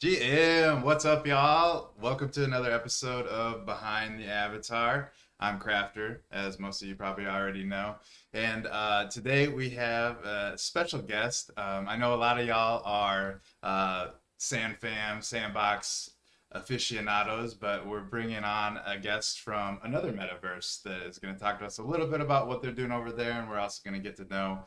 GM, what's up, y'all? Welcome to another episode of Behind the Avatar. I'm Krafter, as most of you probably already know. And today we have a special guest. I know a lot of y'all are Sandbox aficionados, but we're bringing on a guest from another metaverse that is going to talk to us a little bit about what they're doing over there, and we're also going to get to know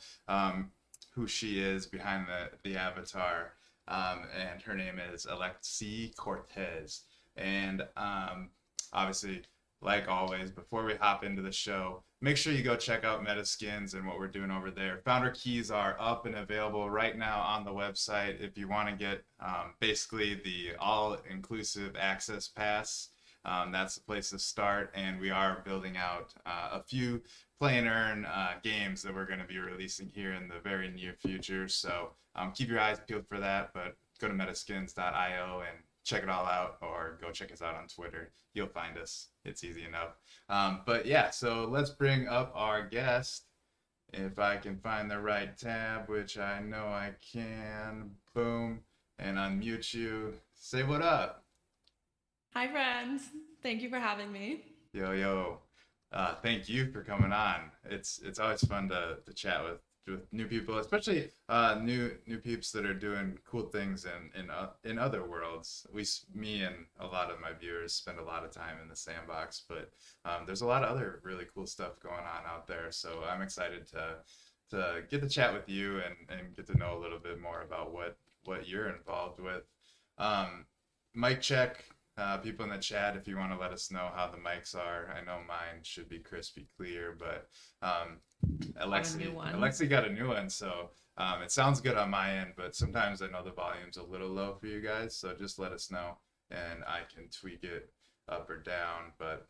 who she is behind the avatar, and her name is Alexi Cortez. And obviously, like always, before we hop into the show, make sure you go check out MetaSkins and what we're doing over there. Founder keys are up and available right now on the website if you want to get basically the all-inclusive access pass. That's the place to start, and we are building out a few play and earn games that we're going to be releasing here in the very near future. So keep your eyes peeled for that, but go to metaskins.io and check it all out, or go check us out on Twitter. You'll find us. It's easy enough. But yeah, so let's bring up our guest. If I can find the right tab, which I know I can. Boom. And unmute you. Say what up. Hi, friends. Thank you for having me. Yo, yo. Thank you for coming on. It's always fun to chat with new people, especially new peeps that are doing cool things in other worlds. Me and a lot of my viewers spend a lot of time in the sandbox, but there's a lot of other really cool stuff going on out there. So I'm excited to get to chat with you and get to know a little bit more about what you're involved with. Mic check. People in the chat, if you want to let us know how the mics are. I know mine should be crispy clear, but Got a new one. Alexi got a new one, so it sounds good on my end, but sometimes I know the volume's a little low for you guys, so just let us know and I can tweak it up or down. But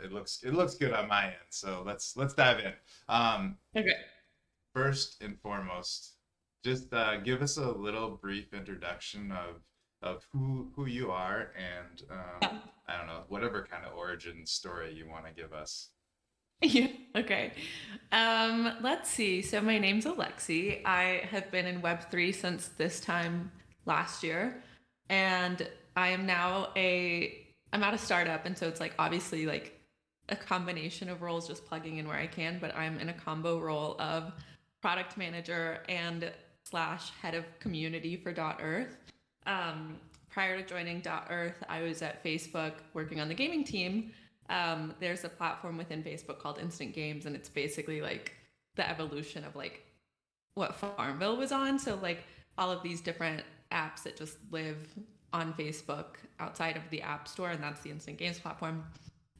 it looks good on my end, so let's dive in. Okay. First and foremost, just give us a little brief introduction of who you are, and Yeah. I don't know, whatever kind of origin story you want to give us. Yeah. Okay. Let's see. So my name's Alexi. I have been in Web3 since this time last year, and I am now I'm at a startup, and so it's like obviously like a combination of roles, just plugging in where I can, but I'm in a combo role of product manager and slash head of community for Erth. Prior to joining Erth, I was at Facebook working on the gaming team. There's a platform within Facebook called Instant Games, and it's basically like the evolution of like what Farmville was on. So like all of these different apps that just live on Facebook outside of the App Store, and that's the Instant Games platform.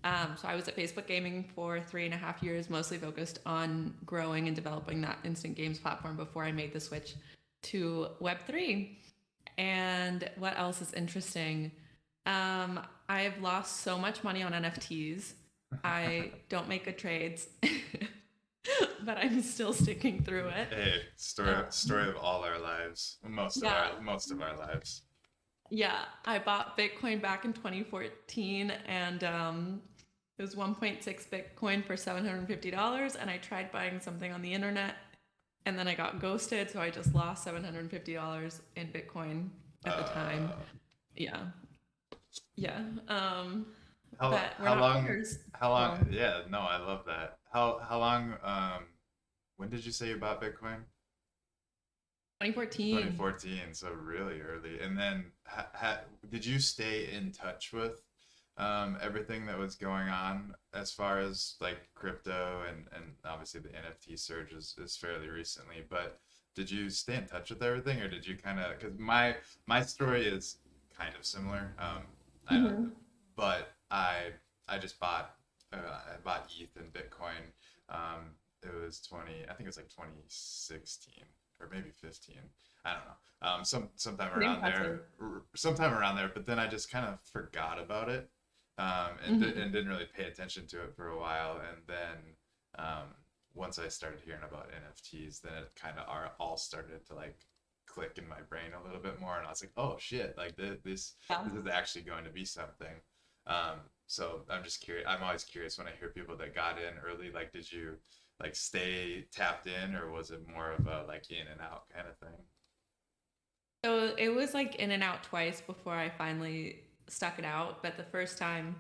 So I was at Facebook Gaming for 3.5 years, mostly focused on growing and developing that Instant Games platform before I made the switch to Web3. And what else is interesting? I've lost so much money on NFTs. I don't make good trades, but I'm still sticking through it. Hey, story of all our lives, Yeah, most of our lives. yeah. I bought Bitcoin back in 2014, and it was 1.6 Bitcoin for $750. And I tried buying something on the internet, and then I got ghosted, so I just lost $750 in Bitcoin at the time. uh Yeah. Yeah. how But we're how not long peers. how So long yeah, no, I love that. How long when did you say you bought Bitcoin? 2014. 2014, so really early. And then did you stay in touch with everything that was going on as far as like crypto, and obviously the NFT surge is fairly recently, but did you stay in touch with everything, or did you kind of, because my story is kind of similar. I don't, Hmm. but I just I bought ETH and Bitcoin. It was 20, I think it was like 2016 or maybe 15. I don't know. Pretty impressive. Sometime around there. But then I just kind of forgot about it, Hmm. and didn't really pay attention to it for a while. And then once I started hearing about NFTs, then it kind of all started to like click in my brain a little bit more, and I was like, oh shit, like Yeah. this is actually going to be something. Um, so I'm just curious. I'm always curious when I hear people that got in early. Like, did you like stay tapped in, or was it more of a like in and out kind of thing? So it was like in and out twice before I finally stuck it out. But the first time,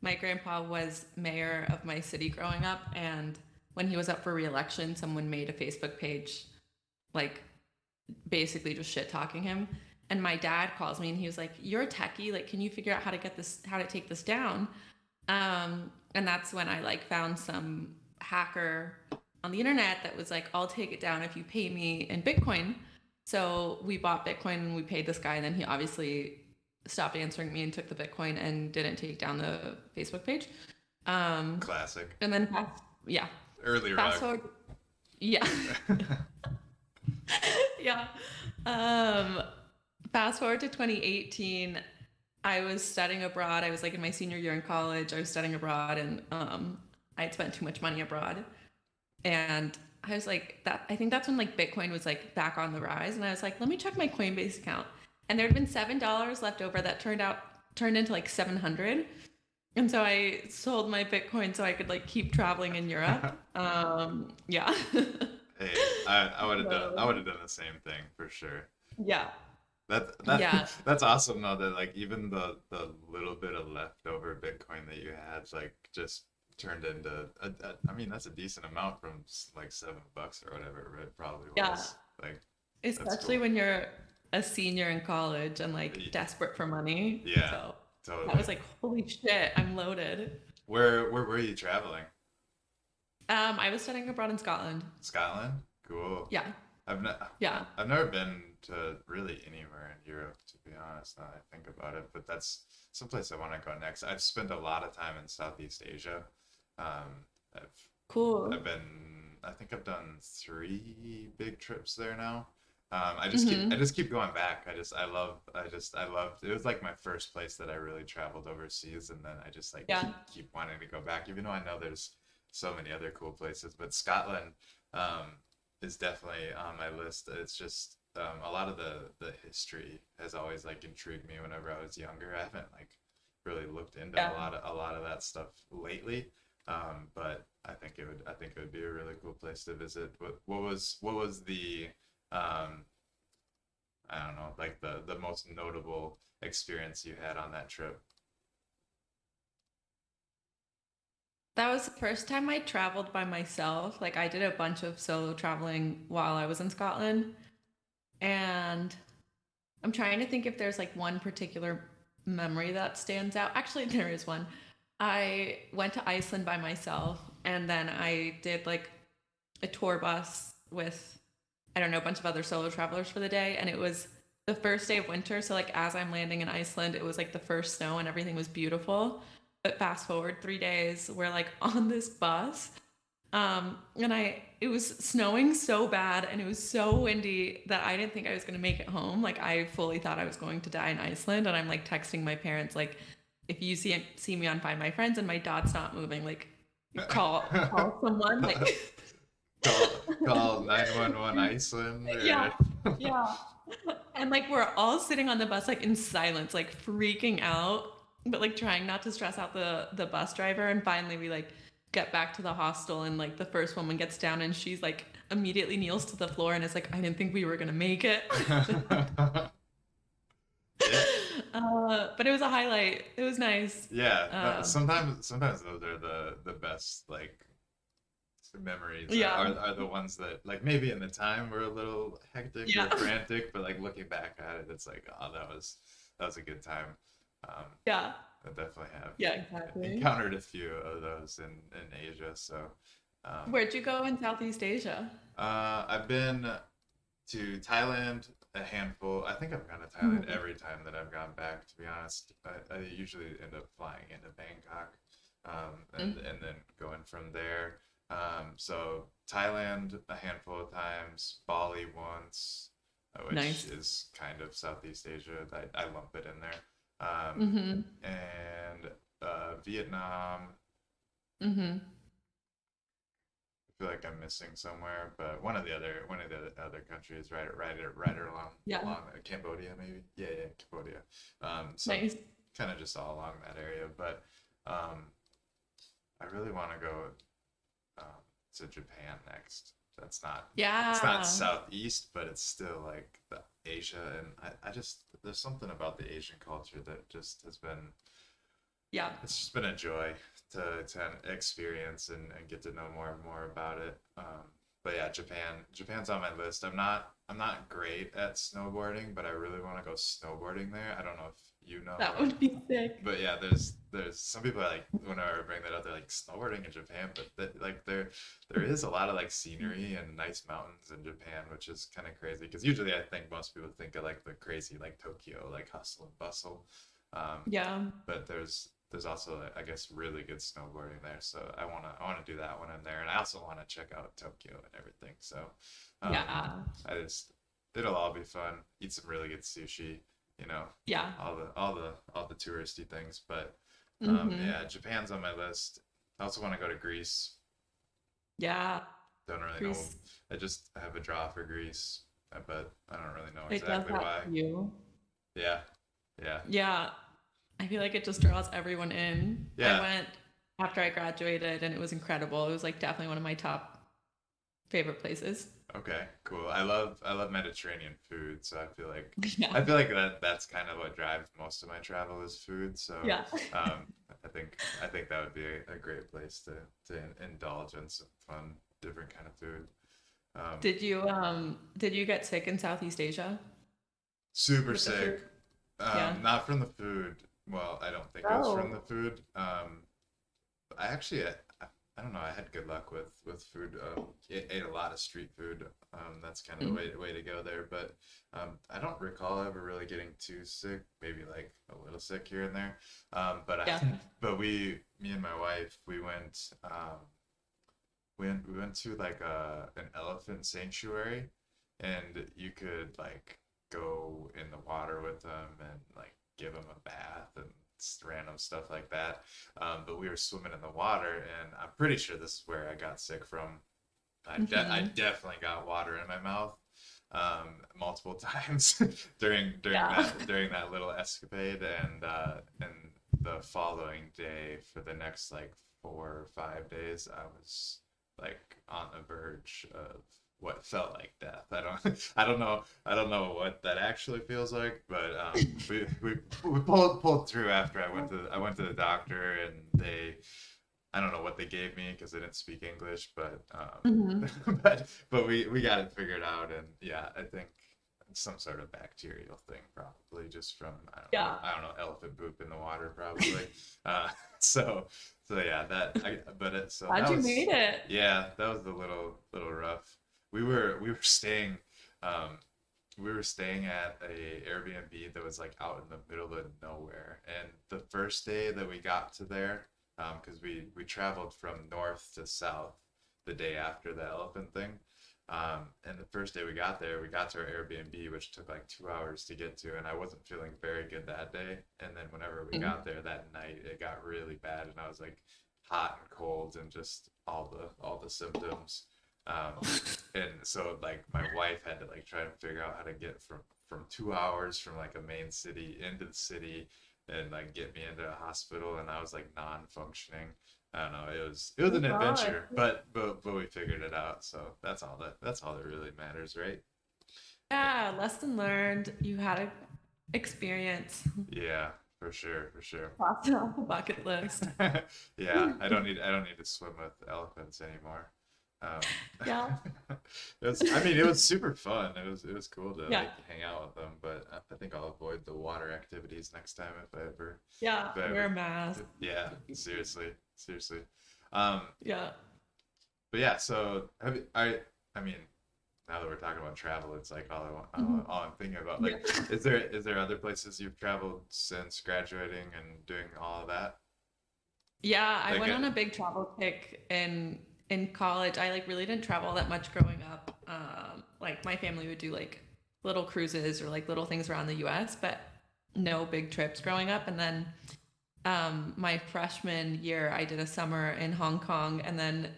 my grandpa was mayor of my city growing up, and when he was up for re-election, someone made a Facebook page, like basically just shit talking him. And my dad calls me and he was like, "You're a techie. Like, can you figure out how to get this, how to take this down?" And that's when I like found some hacker on the internet that was like, "I'll take it down if you pay me in Bitcoin." So we bought Bitcoin and we paid this guy, and then he obviously stopped answering me and took the Bitcoin and didn't take down the Facebook page. Um, Classic. and then yeah, Early fast rock. forward, yeah, yeah. Um, Fast forward to 2018, I was studying abroad. I was like in my senior year in college. I was studying abroad, and I had spent too much money abroad. And I was like, that. I think that's when like Bitcoin was like back on the rise, and I was like, let me check my Coinbase account. And there had been $7 left over that turned into like 700. And so I sold my Bitcoin so I could like keep traveling in Europe. Yeah. Hey, I would have done I would So, have done the same thing for sure. yeah. That Yeah. that's awesome though that like even the little bit of leftover Bitcoin that you had like just turned into I mean that's a decent amount from like $7 or whatever it probably Yeah. was. Like that's Especially cool. when you're a senior in college and like Y- desperate for money. Yeah, So that totally. was like, holy shit, I'm loaded. Where were you traveling? I was studying abroad in Scotland. Scotland? Cool. Yeah. I've ne Yeah. I've never been to really anywhere in Europe, to be honest, now that I think about it, but that's someplace I want to go next. I've spent a lot of time in Southeast Asia. Um, I've Cool. been, I think I've done three big trips there now. I Hmm. just keep going back. I loved, it was like my first place that I really traveled overseas, and then I just like Yeah. keep wanting to go back, even though I know there's so many other cool places. But Scotland, um, is definitely on my list. It's just, a lot of the history has always like intrigued me whenever I was younger. I haven't like really looked into Yeah. a lot of that stuff lately. But I think it would be a really cool place to visit. What was the um, I don't know, like the most notable experience you had on that trip? That was the first time I traveled by myself. Like I did a bunch of solo traveling while I was in Scotland. And I'm trying to think if there's like one particular memory that stands out. Actually, there is one. I went to Iceland by myself, and then I did like a tour bus with, I don't know, a bunch of other solo travelers for the day. And it was the first day of winter. So, like, as I'm landing in Iceland, it was like the first snow and everything was beautiful. But fast forward 3 days, we're like on this bus. And it was snowing so bad and it was so windy that I didn't think I was going to make it home. Like, I fully thought I was going to die in Iceland. And I'm like texting my parents, like, if you see me on Find My Friends and my dot's not moving, like, call someone. Like, Call 911 Iceland yeah, or yeah. And like we're all sitting on the bus like in silence, like freaking out, but like trying not to stress out the bus driver. And finally we like get back to the hostel and like the first woman gets down and she's like immediately kneels to the floor and is like, I didn't think we were gonna make it. yeah. But it was a highlight. It was nice. Yeah, no, Um, sometimes those are the best like memories yeah, are the ones that like maybe in the time were a little hectic or yeah, frantic, but like looking back at it, it's like oh that was a good time. Um, yeah, I definitely have yeah, exactly. encountered a few of those in Asia, so um, Where'd you go in Southeast Asia? I've been to Thailand a handful. I think I've gone to Thailand Mhm. every time that I've gone back. To be honest, I usually end up flying into Bangkok, and then going from there. So Thailand a handful of times, Bali once, which Nice. is kind of Southeast Asia. I lump it in there. Mm-hmm. And Vietnam. Mm-hmm. I feel like I'm missing somewhere, but one of the other countries right Yeah. along Cambodia maybe. Yeah, Cambodia. So Nice. kind of just all along that area, but um, I really want to go um, to Japan next. That's not it's not Yeah. southeast, but it's still like Asia, and I just there's something about the Asian culture that just has been Yeah. it's just been a joy to experience and get to know more and more about it. But yeah, Japan's on my list. I'm not great at snowboarding, but I really want to go snowboarding there. I don't know if you know, That would be sick. but yeah, there's some people are like whenever I bring that up, they're like snowboarding in Japan, but like there is a lot of like scenery and nice mountains in Japan, which is kind of crazy because usually I think most people think of like the crazy like Tokyo, like hustle and bustle. Yeah. But there's also I guess really good snowboarding there, so I wanna do that when I'm there, and I also want to check out Tokyo and everything. So Yeah. I just it'll all be fun. Eat some really good sushi, you know, Yeah. all the touristy things. But Hmm. yeah, Japan's on my list. I also want to go to Greece. Yeah. Don't really know. Greece, I just have a draw for Greece, but I don't really know it does exactly that why. for you. Yeah, yeah, Yeah. I feel like it just draws everyone in. I yeah. went after I graduated and it was incredible. It was like definitely one of my top favorite places. Okay, cool. I love Mediterranean food, so Yeah. I feel like that's kind of what drives most of my travel is food. So Yeah. I think that would be a great place to indulge in some fun, different kind of food. Um, Did you get sick in Southeast Asia Super with the food? sick. Yeah. Not from the food. Well, I don't think it was from the Oh. food. I actually, I don't know. I had good luck with food. Ate a lot of street food. That's kind of the Mm. way to go there. But I don't recall ever really getting too sick. Maybe like a little sick here and there. But Yeah. but me and my wife, we went to like an elephant sanctuary, and you could like go in the water with them and like give them a bath and random stuff like that. But we were swimming in the water, and I'm pretty sure this is where I got sick from. I Hmm. definitely got water in my mouth multiple times Yeah. during that little escapade, and the following day for the next like 4 or 5 days, I was like on the verge of what felt like death. I don't know what that actually feels like, but we pulled through after I went to the doctor, and I don't know what they gave me because they didn't speak English, but Hmm. but we got it figured out, and yeah, I think some sort of bacterial thing, probably just from Yeah. I don't know, elephant poop in the water, probably. Uh, so so yeah, so Glad that you was made it. yeah, that was a little rough. We were staying um we were staying at a Airbnb that was like out in the middle of nowhere. And the first day that we got to there, because we traveled from north to south the day after the elephant thing. And the first day we got there, we got to our Airbnb, which took like 2 hours to get to, and I wasn't feeling very good that day. And then whenever we Mm. got there that night, it got really bad, and I was like hot and cold and just all the symptoms. Um, and so like my wife had to like try and figure out how to get from 2 hours from like a main city into the city and like get me into a hospital, and I was like non-functioning. I don't know, it was Oh an God. adventure, but we figured it out, so that's all that really matters, right? Yeah, lesson learned. You had a experience. Yeah, for sure, for sure. Cross it off the bucket list. Yeah, I don't need to swim with elephants anymore. Yeah. I mean, it was super fun. It was cool to Yeah. like hang out with them, but I think I'll avoid the water activities next time Yeah. if I Wear ever, a mask. yeah, seriously, seriously. Um, Yeah. but yeah, so I mean, now that we're talking about travel, it's like all I want, Mhm. all I'm thinking about. Yeah. Like, is there other places you've traveled since graduating and doing all of that? Yeah, I Like, went on a big travel kick in college. I like really didn't travel that much growing up. Like my family would do like little cruises or like little things around the US, but no big trips growing up. And then my freshman year, I did a summer in Hong Kong and then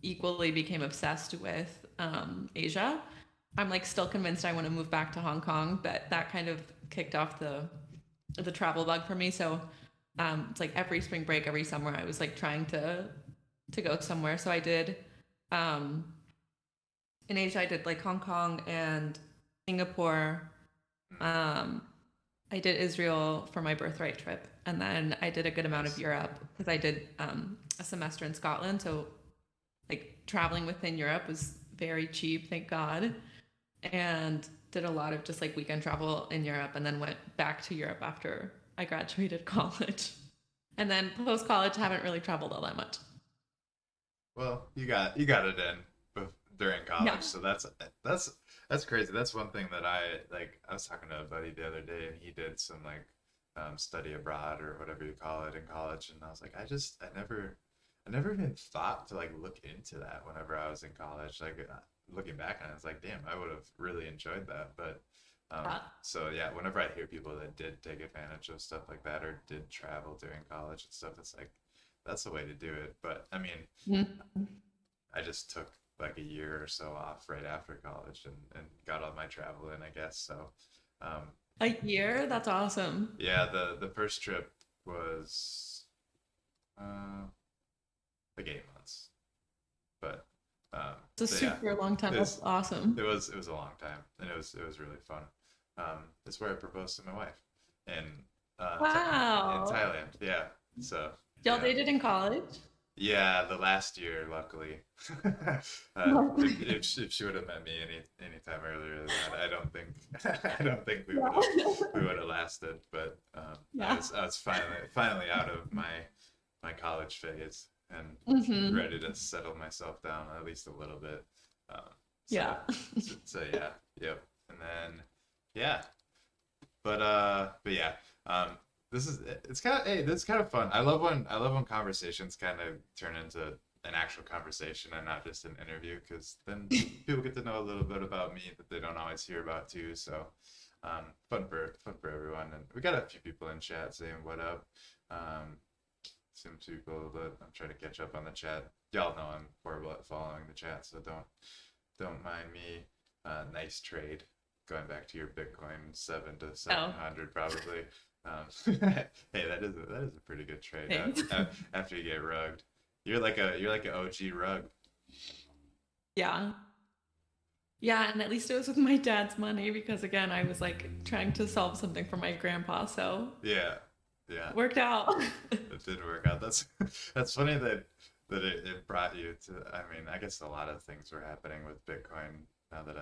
equally became obsessed with Asia. I'm like still convinced I want to move back to Hong Kong, but that kind of kicked off the travel bug for me. So it's like every spring break, every summer, I was like trying to go somewhere. So I did um, in Asia, I did like Hong Kong and Singapore. Um, I did Israel for my birthright trip, and then I did a good amount of Nice. Europe because I did a semester in Scotland. So like traveling within Europe was very cheap, thank God, and did a lot of just like weekend travel in Europe, and then went back to Europe after I graduated college. And then post college, haven't really traveled all that much. Well, you got it in during Yeah. college, so that's that's crazy. That's one thing that I like. I was talking to a buddy the other day, and he did some like study abroad or whatever you call it in college, and I was like, I never even thought to like look into that whenever I was in college. Like looking back on it, it's like, damn, I would have really enjoyed that. But so yeah, whenever I hear people that did take advantage of stuff like that or did travel during college and stuff, it's like that's the way to do it. But I mean, Mhm. I just took like a year or so off right after college and got all my travel in, I guess. So, um, A year? That's awesome. yeah, the first trip was uh, like 8 months, but It's a but yeah, super long time. That's this awesome. it was a long time and it was really fun. It's where I proposed to my wife in in Wow. Thailand. Yeah, so Y'all yeah. dated in college? Yeah, the last year, luckily. If she would have met me any time earlier than that, I don't think I don't think Yeah. we would have lasted. But I Yeah. was I was finally out of my college phase and Hmm. ready to settle myself down at least a little bit. Um, so, Yeah. so yeah, yep. And then yeah, but yeah, um, this is it's kind of hey, this is kind of fun. I love when conversations kind of turn into an actual conversation and not just an interview because then people get to know a little bit about me that they don't always hear about too. So fun for everyone. And we got a few people in chat saying what up. Um, some people that I'm trying to catch up on the chat. Y'all know I'm horrible at following the chat, so don't mind me. Nice trade. Going back to your Bitcoin 7 to 700 probably. Hey, that is a pretty good trade Thanks. after you get rugged. You're like an OG rug. Yeah. Yeah, and at least it was with my dad's money because again, I was like trying to solve something for my grandpa, so Yeah, yeah. it worked out. It didn't work out. That's funny that it brought you to. I mean, I guess a lot of things were happening with Bitcoin now that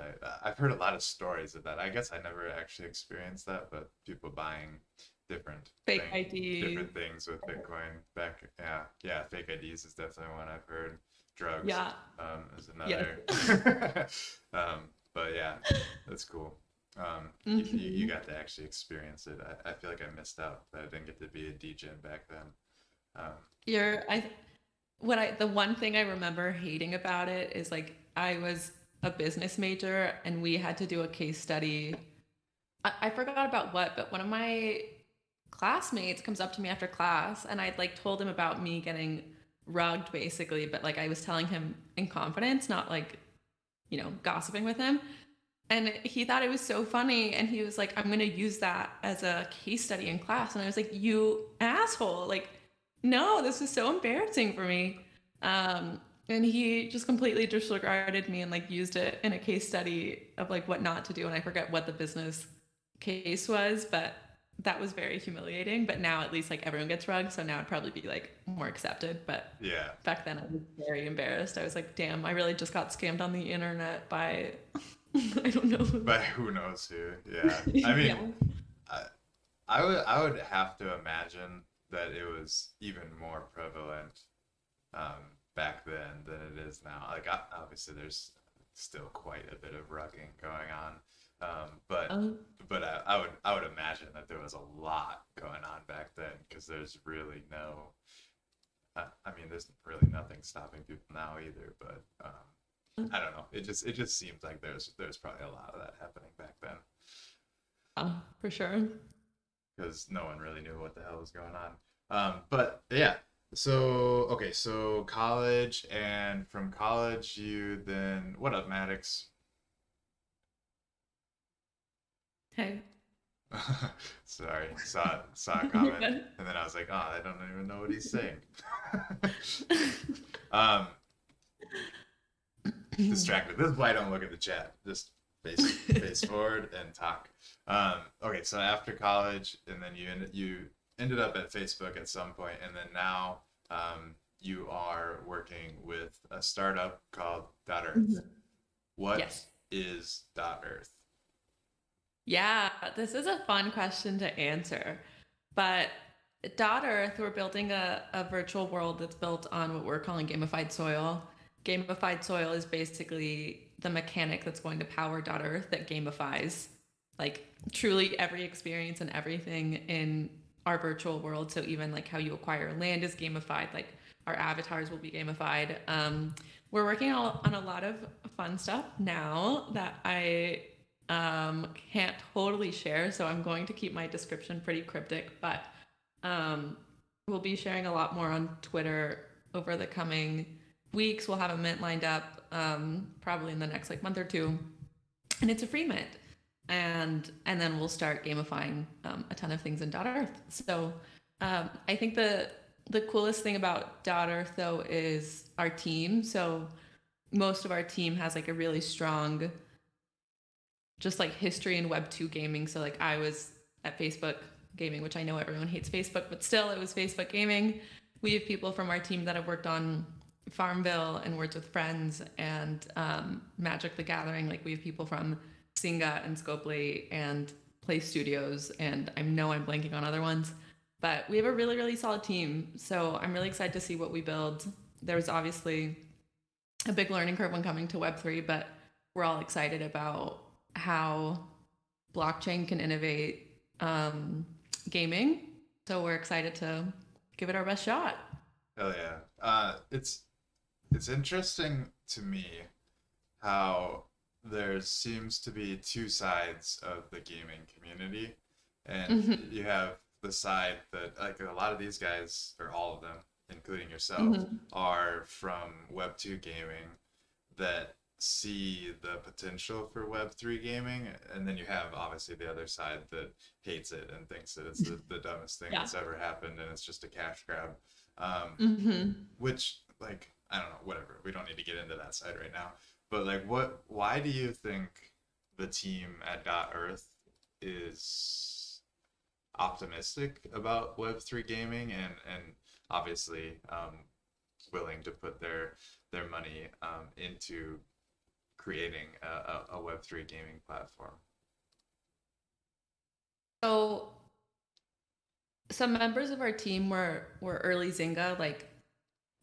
I've heard a lot of stories of that. I guess I never actually experienced that, but people buying different Fake thing ID. different things with Bitcoin back. Yeah, yeah. Fake IDs is definitely one I've heard. Drugs Yeah. is Yes. another. But yeah, that's cool. You Hmm. got to actually experience it. I feel like I missed out that I didn't get to be a DJ back then. Um, You're I what I the one thing I remember hating about it is like I was a business major and we had to do a case study. I forgot about what, but one of my classmates comes up to me after class and I'd like told him about me getting rugged basically, but like I was telling him in confidence, not like, gossiping with him. And he thought it was so funny and he was like, I'm gonna use that as a case study in class. And I was like, you asshole. Like, no, this is so embarrassing for me. And he just completely disregarded me and like used it in a case study of like what not to do. And I forget what the business case was, but that was very humiliating. But now at least like everyone gets rugged, so now it'd probably be like more accepted. But yeah, back then I was very embarrassed. I was like, damn, I really just got scammed on the internet by I don't know who. but who knows who? Yeah, I Yeah. mean, I, I would have to imagine that it was even more prevalent back then than it is now. Like obviously, there's still quite a bit of rugging going on, but Um, I would imagine that there was a lot going on back then because there's really no. I mean, there's really nothing stopping people now either. But I don't know. It just seems like there's probably a lot of that happening back then for sure. because no one really knew what the hell was going on. But yeah. So okay, so college, and from college you then what up, Maddox? Hey. Sorry, saw a You're comment, good. and then I was like, oh, I don't even know what he's saying. um, Distracted. This is why I don't look at the chat. Just face forward and talk. Okay, so after college, and then you ended up at Facebook at some point, and then now you are working with a startup called Erth. Mhm. What Yes. is Erth? Yeah, this is a fun question to answer. But Erth, we're building a virtual world that's built on what we're calling gamified soil. Gamified soil is basically the mechanic that's going to power Earth that gamifies like truly every experience and everything in our virtual world. So even like how you acquire land is gamified, like our avatars will be gamified. We're working on a lot of fun stuff now that I can't totally share, so I'm going to keep my description pretty cryptic, but um, we'll be sharing a lot more on Twitter over the coming weeks. We'll have a mint lined up probably in the next like month or two, and it's a free mint, and then we'll start gamifying a ton of things in Earth. So I think the coolest thing about Earth though is our team. So most of our team has like a really strong just like history in Web 2 gaming. So like I was at Facebook gaming, which I know everyone hates Facebook, but still it was Facebook gaming. We have people from our team that have worked on Farmville and Words with Friends and Magic the Gathering. Like we have people from Singa and Scopely and Play Studios, and I know I'm blanking on other ones, but we have a really, really solid team. So I'm really excited to see what we build. There's obviously a big learning curve when coming to Web3, but we're all excited about how blockchain can innovate gaming. So we're excited to give it our best shot. Hell yeah. It's interesting to me how there seems to be two sides of the gaming community, and Mm-hmm. you have the side that like a lot of these guys, or all of them, including yourself, Mm-hmm. are from Web 2 gaming that see the potential for Web 3 gaming, and then you have obviously the other side that hates it and thinks that it's the dumbest thing Yeah. that's ever happened and it's just a cash grab. Um, Mm-hmm. which like I don't know, whatever. We don't need to get into that side right now. But like why do you think the team at Erth is optimistic about Web3 gaming and obviously willing to put their money into creating a Web3 gaming platform? So some members of our team were early Zynga, like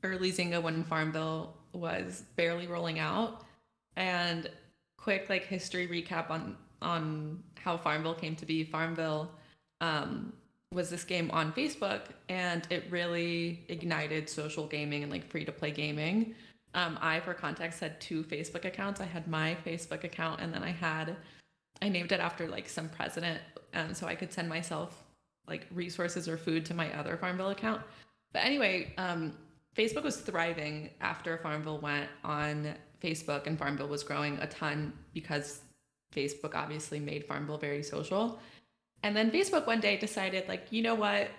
early Zynga when Farmville was barely rolling out. And quick like history recap on how Farmville came to be. Farmville um, was this game on Facebook, and it really ignited social gaming and like free to play gaming. I, for context, had two Facebook accounts. I had my Facebook account, and then I named it after like some president, so I could send myself like resources or food to my other Farmville account. But anyway, Facebook was thriving after Farmville went on Facebook, and Farmville was growing a ton because Facebook obviously made Farmville very social. And then Facebook one day decided, like, you know what,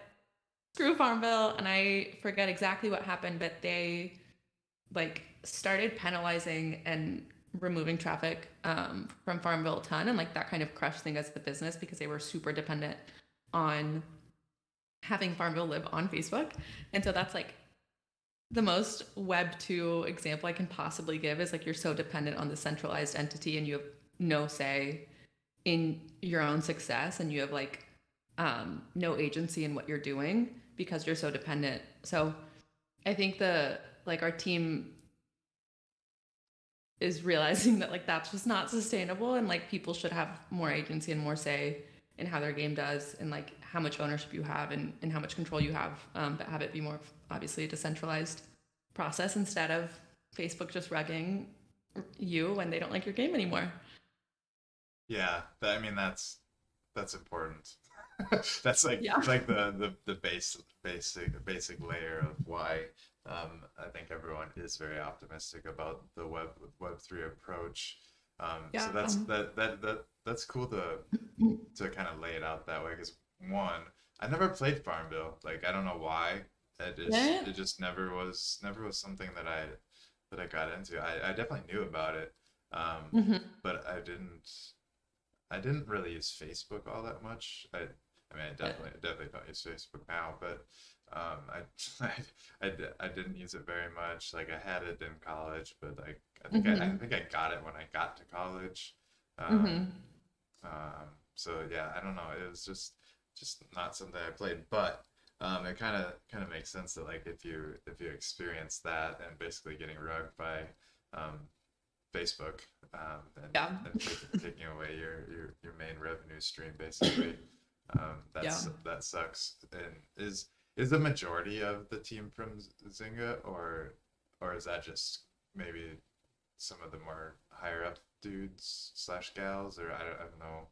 screw Farmville, and I forget exactly what happened, but they like started penalizing and removing traffic from Farmville a ton, and like that kind of crushed things as the business because they were super dependent on having Farmville live on Facebook. And so that's like the most Web 2 example I can possibly give is like you're so dependent on the centralized entity and you have no say in your own success, and you have like no agency in what you're doing because you're so dependent. So I think the like our team is realizing that like that's just not sustainable, and like people should have more agency and more say in how their game does and like how much ownership you have and how much control you have, but have it be more obviously a decentralized process instead of Facebook just rugging you when they don't like your game anymore. Yeah, I mean that's important. That's Yeah. like the basic layer of why I think everyone is very optimistic about the Web 3 approach. So Yeah. that's cool to kind of lay it out that way because one, I never played Farmville. Like I don't know why. Yeah. It just never was something that I got into. I definitely knew about it. Hmm. But I didn't really use Facebook all that much. I mean, definitely don't use Facebook now, but I didn't use it very much. Like I had it in college, but like I Hmm. think I got it when I got to college. Um, Hmm. so yeah, I don't know. It was just not something I played, but it kind of makes sense that like if you experience that and basically getting rugged by um, Facebook, Yeah. and taking away your main revenue stream basically. Yeah. That sucks. And is the majority of the team from Zynga, or is that just maybe some of the more higher up dudes slash gals, or I don't know.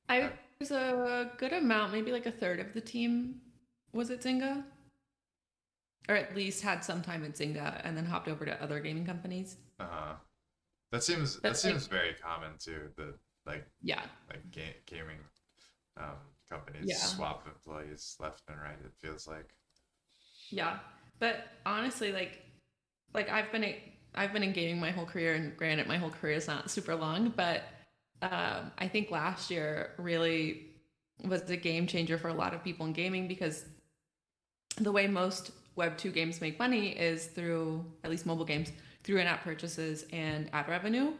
I There's a good amount, maybe like a third of the team was at Zynga, or at least had some time at Zynga and then hopped over to other gaming companies. Uh-huh. That But like, seems very common too. That like yeah, gaming um, companies yeah, swap employees left and right. It feels like. yeah. But honestly, like I've been in gaming my whole career, and granted, my whole career is not super long, but I think last year really was a game changer for a lot of people in gaming because the way most Web 2 games make money is through, at least mobile games, through in app purchases and ad revenue.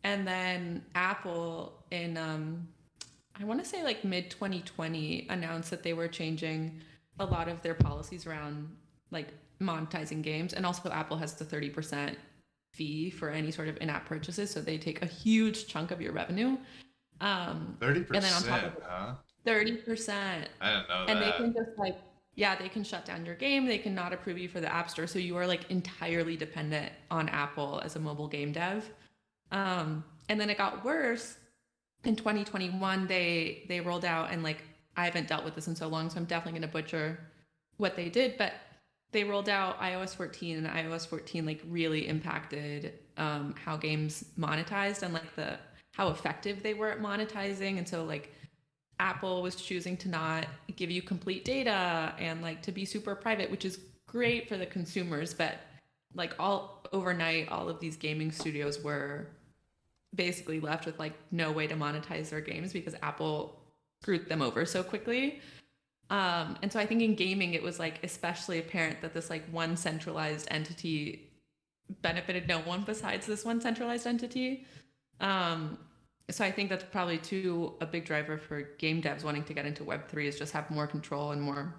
And then Apple, in, I want to say like mid 2020, announced that they were changing a lot of their policies around like monetizing games. And also, Apple has the 30% fee for any sort of in app purchases. So they take a huge chunk of your revenue. Thirty And then on top of percent, it, huh? 30%. I didn't know And they that. can just like, yeah, they can shut down your game. They can not approve you for the App Store. So you are like entirely dependent on Apple as a mobile game dev. And then it got worse in 2021. They rolled out, and like I haven't dealt with this in so long, so I'm definitely going to butcher what they did, but they rolled out iOS 14, and iOS 14 like really impacted how games monetized and like the how effective they were at monetizing. And so like Apple was choosing to not give you complete data and like to be super private, which is great for the consumers, but like all overnight, all of these gaming studios were basically left with like no way to monetize their games because Apple screwed them over so quickly. And so I think in gaming, it was like especially apparent that this like one centralized entity benefited no one besides this one centralized entity. Um, so I think that's probably too a big driver for game devs wanting to get into Web3 is just have more control and more,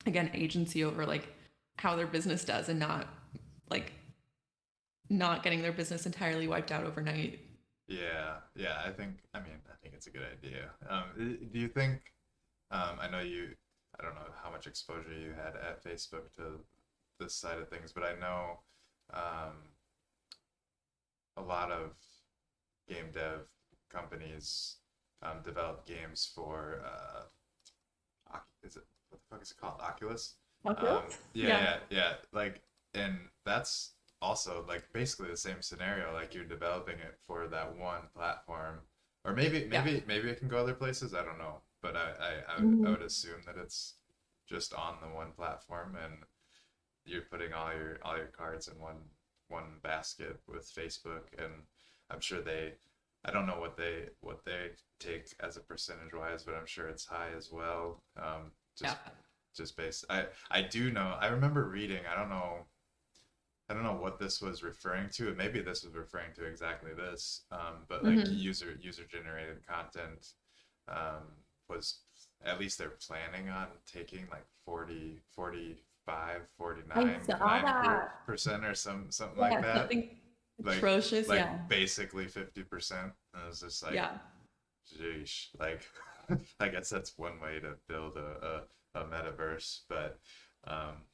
again, agency over like how their business does, and not like not getting their business entirely wiped out overnight. Yeah, yeah. I mean, I think it's a good idea. Do you think? I know you. I don't know how much exposure you had at Facebook to this side of things, but I know um, a lot of game dev companies develop games for is it what the fuck is it called? Oculus? Okay. Yeah, Yeah. yeah, yeah. Like, and that's also like basically the same scenario. Like you're developing it for that one platform, or Yeah. maybe it can go other places. I don't know, but I Mhm. would assume that it's just on the one platform, and you're putting all your cards in one basket with Facebook, and I'm sure I don't know what they take as a percentage wise, but I'm sure it's high as well. Yeah. Just based, I do know. I remember reading. I don't know what this was referring to. And maybe this was referring to exactly this. But like Hmm. user generated content um, was at least they're planning on taking like 45, I 49, saw 90 that. percent or something like Yeah, that. something Like atrocious. Yeah. basically 50%. And it was just like, Yeah. geesh, like I guess that's one way to build a metaverse, but um,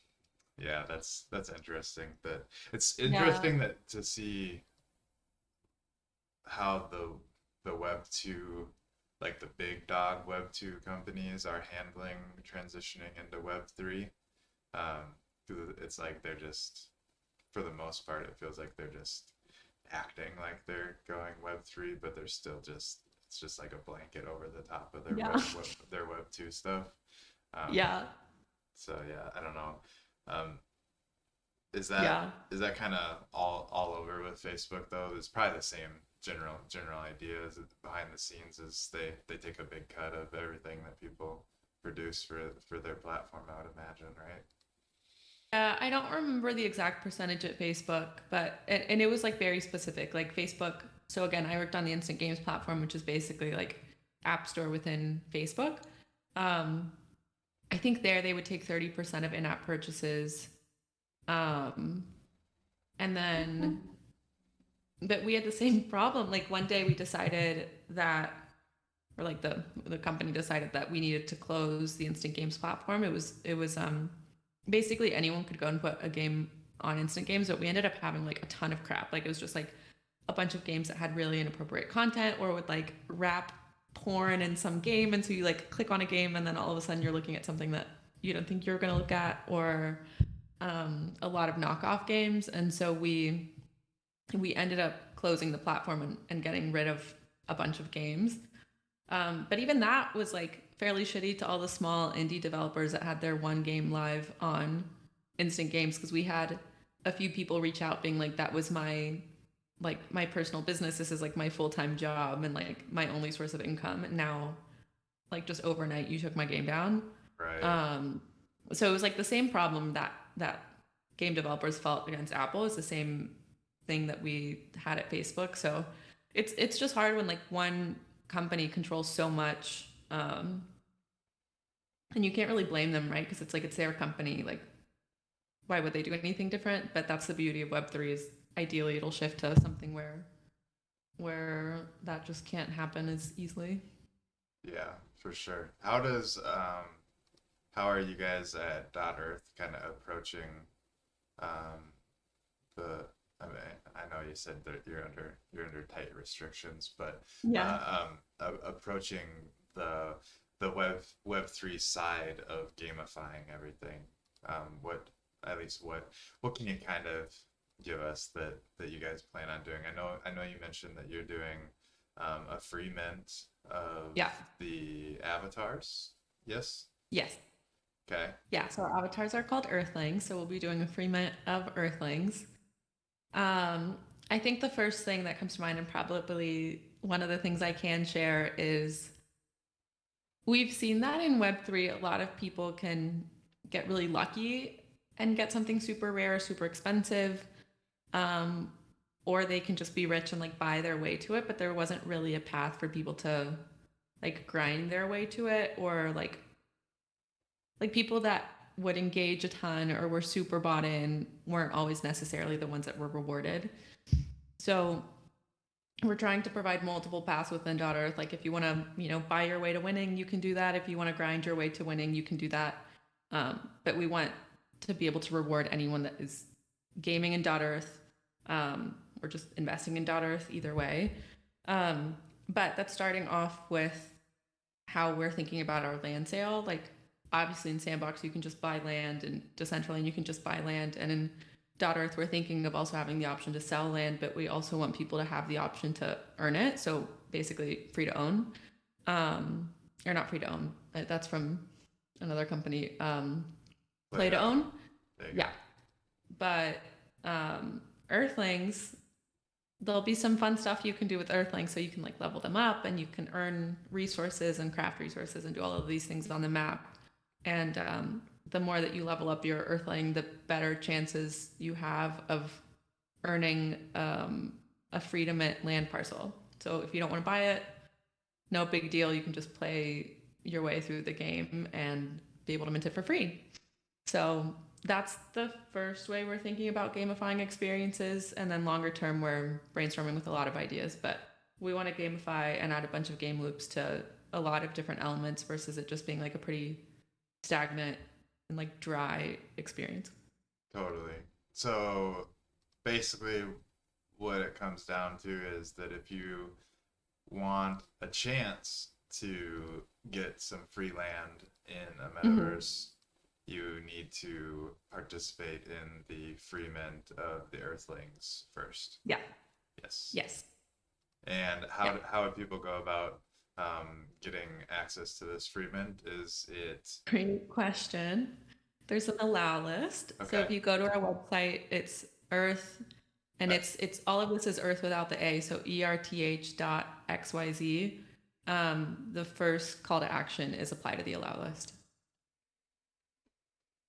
yeah, that's interesting. That it's Yeah. interesting that to see how the Web two, like the big dog Web two companies are handling transitioning into Web three. Um, it's like they're just, for the most part, it feels like they're just acting like they're going Web three, but they're still just it's just like a blanket over the top of Yeah. their Web two stuff. Um, Yeah. so yeah, I don't know. Um, is Yeah. that kind of all over with Facebook though? It's probably the same. general idea is that behind the scenes is they take a big cut of everything that people produce for their platform, I would imagine, right? I don't remember the exact percentage at Facebook, but and it was like very specific. Like Facebook. So again, I worked on the instant games platform, which is basically like App Store within Facebook. Um, I think there they would take 30% of in-app purchases, um, and then but we had the same problem. Like one day we decided that, or like the company decided that we needed to close the instant games platform. It was basically anyone could go and put a game on instant games, but we ended up having like a ton of crap. Like it was just like a bunch of games that had really inappropriate content or would like wrap porn in some game, and so you like click on a game and then all of a sudden you're looking at something that you don't think you're going to look at, or a lot of knockoff games. And so we ended up closing the platform and getting rid of a bunch of games. But even that was like fairly shitty to all the small indie developers that had their one game live on instant games, because we had a few people reach out being like, that was my personal business, this is like my full-time job and like my only source of income, and now like just overnight you took my game down. Right. So it was like the same problem that game developers felt against Apple is the same thing that we had at Facebook. So it's just hard when like one company controls so much, and you can't really blame them, right? Because it's like it's their company. Like, why would they do anything different? But that's the beauty of Web3 is ideally it'll shift to something where that just can't happen as easily. Yeah, for sure. How are you guys at Erth kind of approaching um the I mean, I know you said that you're under tight restrictions, but Yeah. approaching the Web3 side of gamifying everything. What at least what can you kind of give us that you guys plan on doing? I know you mentioned that you're doing a free mint of Yeah. the avatars. Yes. Yes. Okay. Yeah. So our avatars are called Earthlings. So we'll be doing a free mint of Earthlings. Um, I think the first thing that comes to mind, and probably one of the things I can share, is we've seen that in Web3, a lot of people can get really lucky and get something super rare, super expensive, um, or they can just be rich and like buy their way to it. But there wasn't really a path for people to like grind their way to it, or like people that would engage a ton or were super bought in weren't always necessarily the ones that were rewarded. So we're trying to provide multiple paths within Earth. Like if you want to, buy your way to winning, you can do that. If you want to grind your way to winning, you can do that. But we want to be able to reward anyone that is gaming in Earth, or just investing in Earth, either way. But that's starting off with how we're thinking about our land sale. Like obviously in Sandbox you can just buy land, and Decentraland you can just buy land, and in Earth we're thinking of also having the option to sell land, but we also want people to have the option to earn it. So basically free to own, or not free to own. That's from another company. Play to own. There you go. Yeah, but Earthlings, there'll be some fun stuff you can do with Earthlings, so you can like level them up and you can earn resources and craft resources and do all of these things on the map. And the more that you level up your Earthling, the better chances you have of earning a free to mint land parcel. So if you don't want to buy it, no big deal. You can just play your way through the game and be able to mint it for free. So that's the first way we're thinking about gamifying experiences. And then longer term, we're brainstorming with a lot of ideas, but we want to gamify and add a bunch of game loops to a lot of different elements versus it just being like a pretty stagnant and like dry experience. Totally. So basically, what it comes down to is that if you want a chance to get some free land in a metaverse, you need to participate in the free mint of the Earthlings first. Yeah. Yes. Yes. And how would people go about getting access to this free mint? Is it Great question. There's an allow list. So okay? if you go to our website, it's Erth, and it's all of this is Earth without the A, so ERTH.XYZ. The first call to action is apply to the allow list.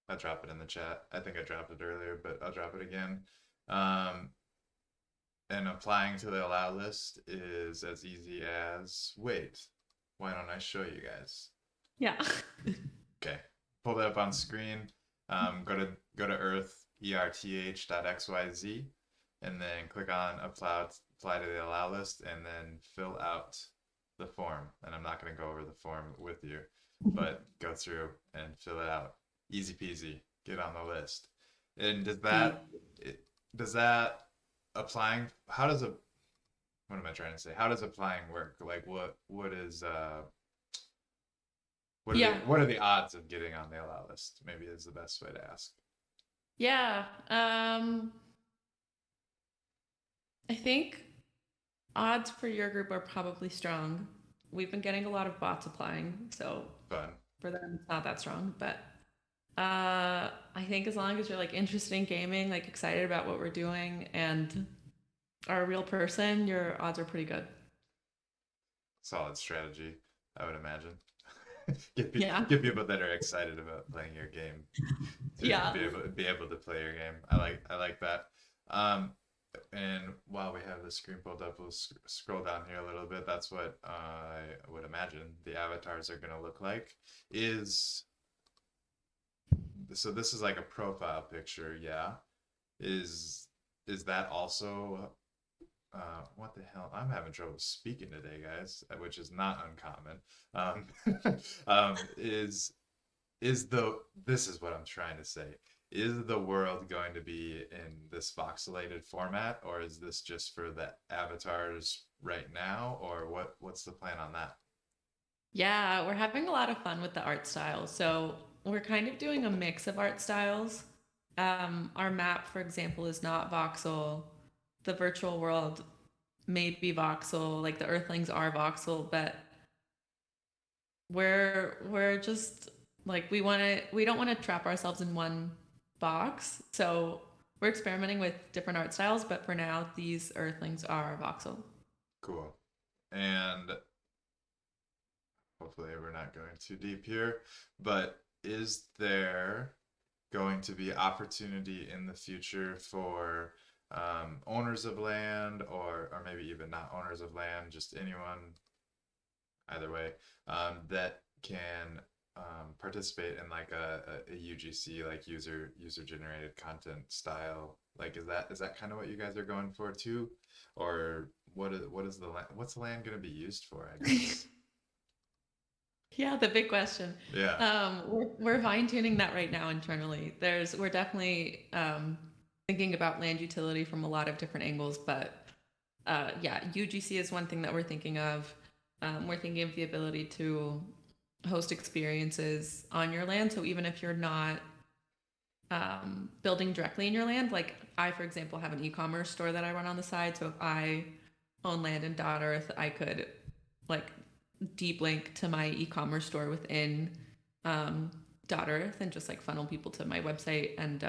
I'll drop it in the chat. I think I dropped it earlier, but I'll drop it again. Um, and applying to the allow list is as easy as, wait, why don't I show you guys? Yeah. Okay, pull that up on screen. Go to Erth ERTH.XYZ, and then click on apply to the allow list, and then fill out the form. And I'm not going to go over the form with you, but go through and fill it out. Easy peasy. Get on the list. And does that applying? How does a what am I trying to say? How does applying work? Like what is Yeah. what are the odds of getting on the allow list? Maybe is the best way to ask. Yeah. I think odds for your group are probably strong. We've been getting a lot of bots applying, so Fun. for them it's not that strong. But I think as long as you're like interested in gaming, like excited about what we're doing, and are a real person, your odds are pretty good. Solid strategy, I would imagine. Yeah. Get people that are excited about playing your game to Yeah. be able to play your game. I like that. And while we have the screen pulled up, we'll scroll down here a little bit. That's what I would imagine the avatars are going to look like. So this is like a profile picture, yeah. Is that also what the hell? I'm having trouble speaking today, guys, which is not uncommon. This is what I'm trying to say. Is the world going to be in this voxelated format, or is this just for the avatars right now, or what's the plan on that? Yeah, we're having a lot of fun with the art style. So we're kind of doing a mix of art styles. Our map, for example, is not voxel. The virtual world may be voxel, like the Earthlings are voxel, but we're just like we don't want to trap ourselves in one box. So we're experimenting with different art styles, but for now these Earthlings are voxel. Cool. And hopefully we're not going too deep here, but is there going to be opportunity in the future for owners of land, or maybe even not owners of land, just anyone, either way, that can participate in like a UGC, like user generated content style? Like, is that kind of what you guys are going for too, or what is the land? What's the land going to be used for, I guess? Yeah, the big question. Yeah. We're fine tuning that right now internally. We're definitely thinking about land utility from a lot of different angles, but yeah, UGC is one thing that we're thinking of. We're thinking of the ability to host experiences on your land. So even if you're not building directly in your land, like I, for example, have an e-commerce store that I run on the side. So if I own land in Earth, I could like deep link to my e-commerce store within Earth and just like funnel people to my website. And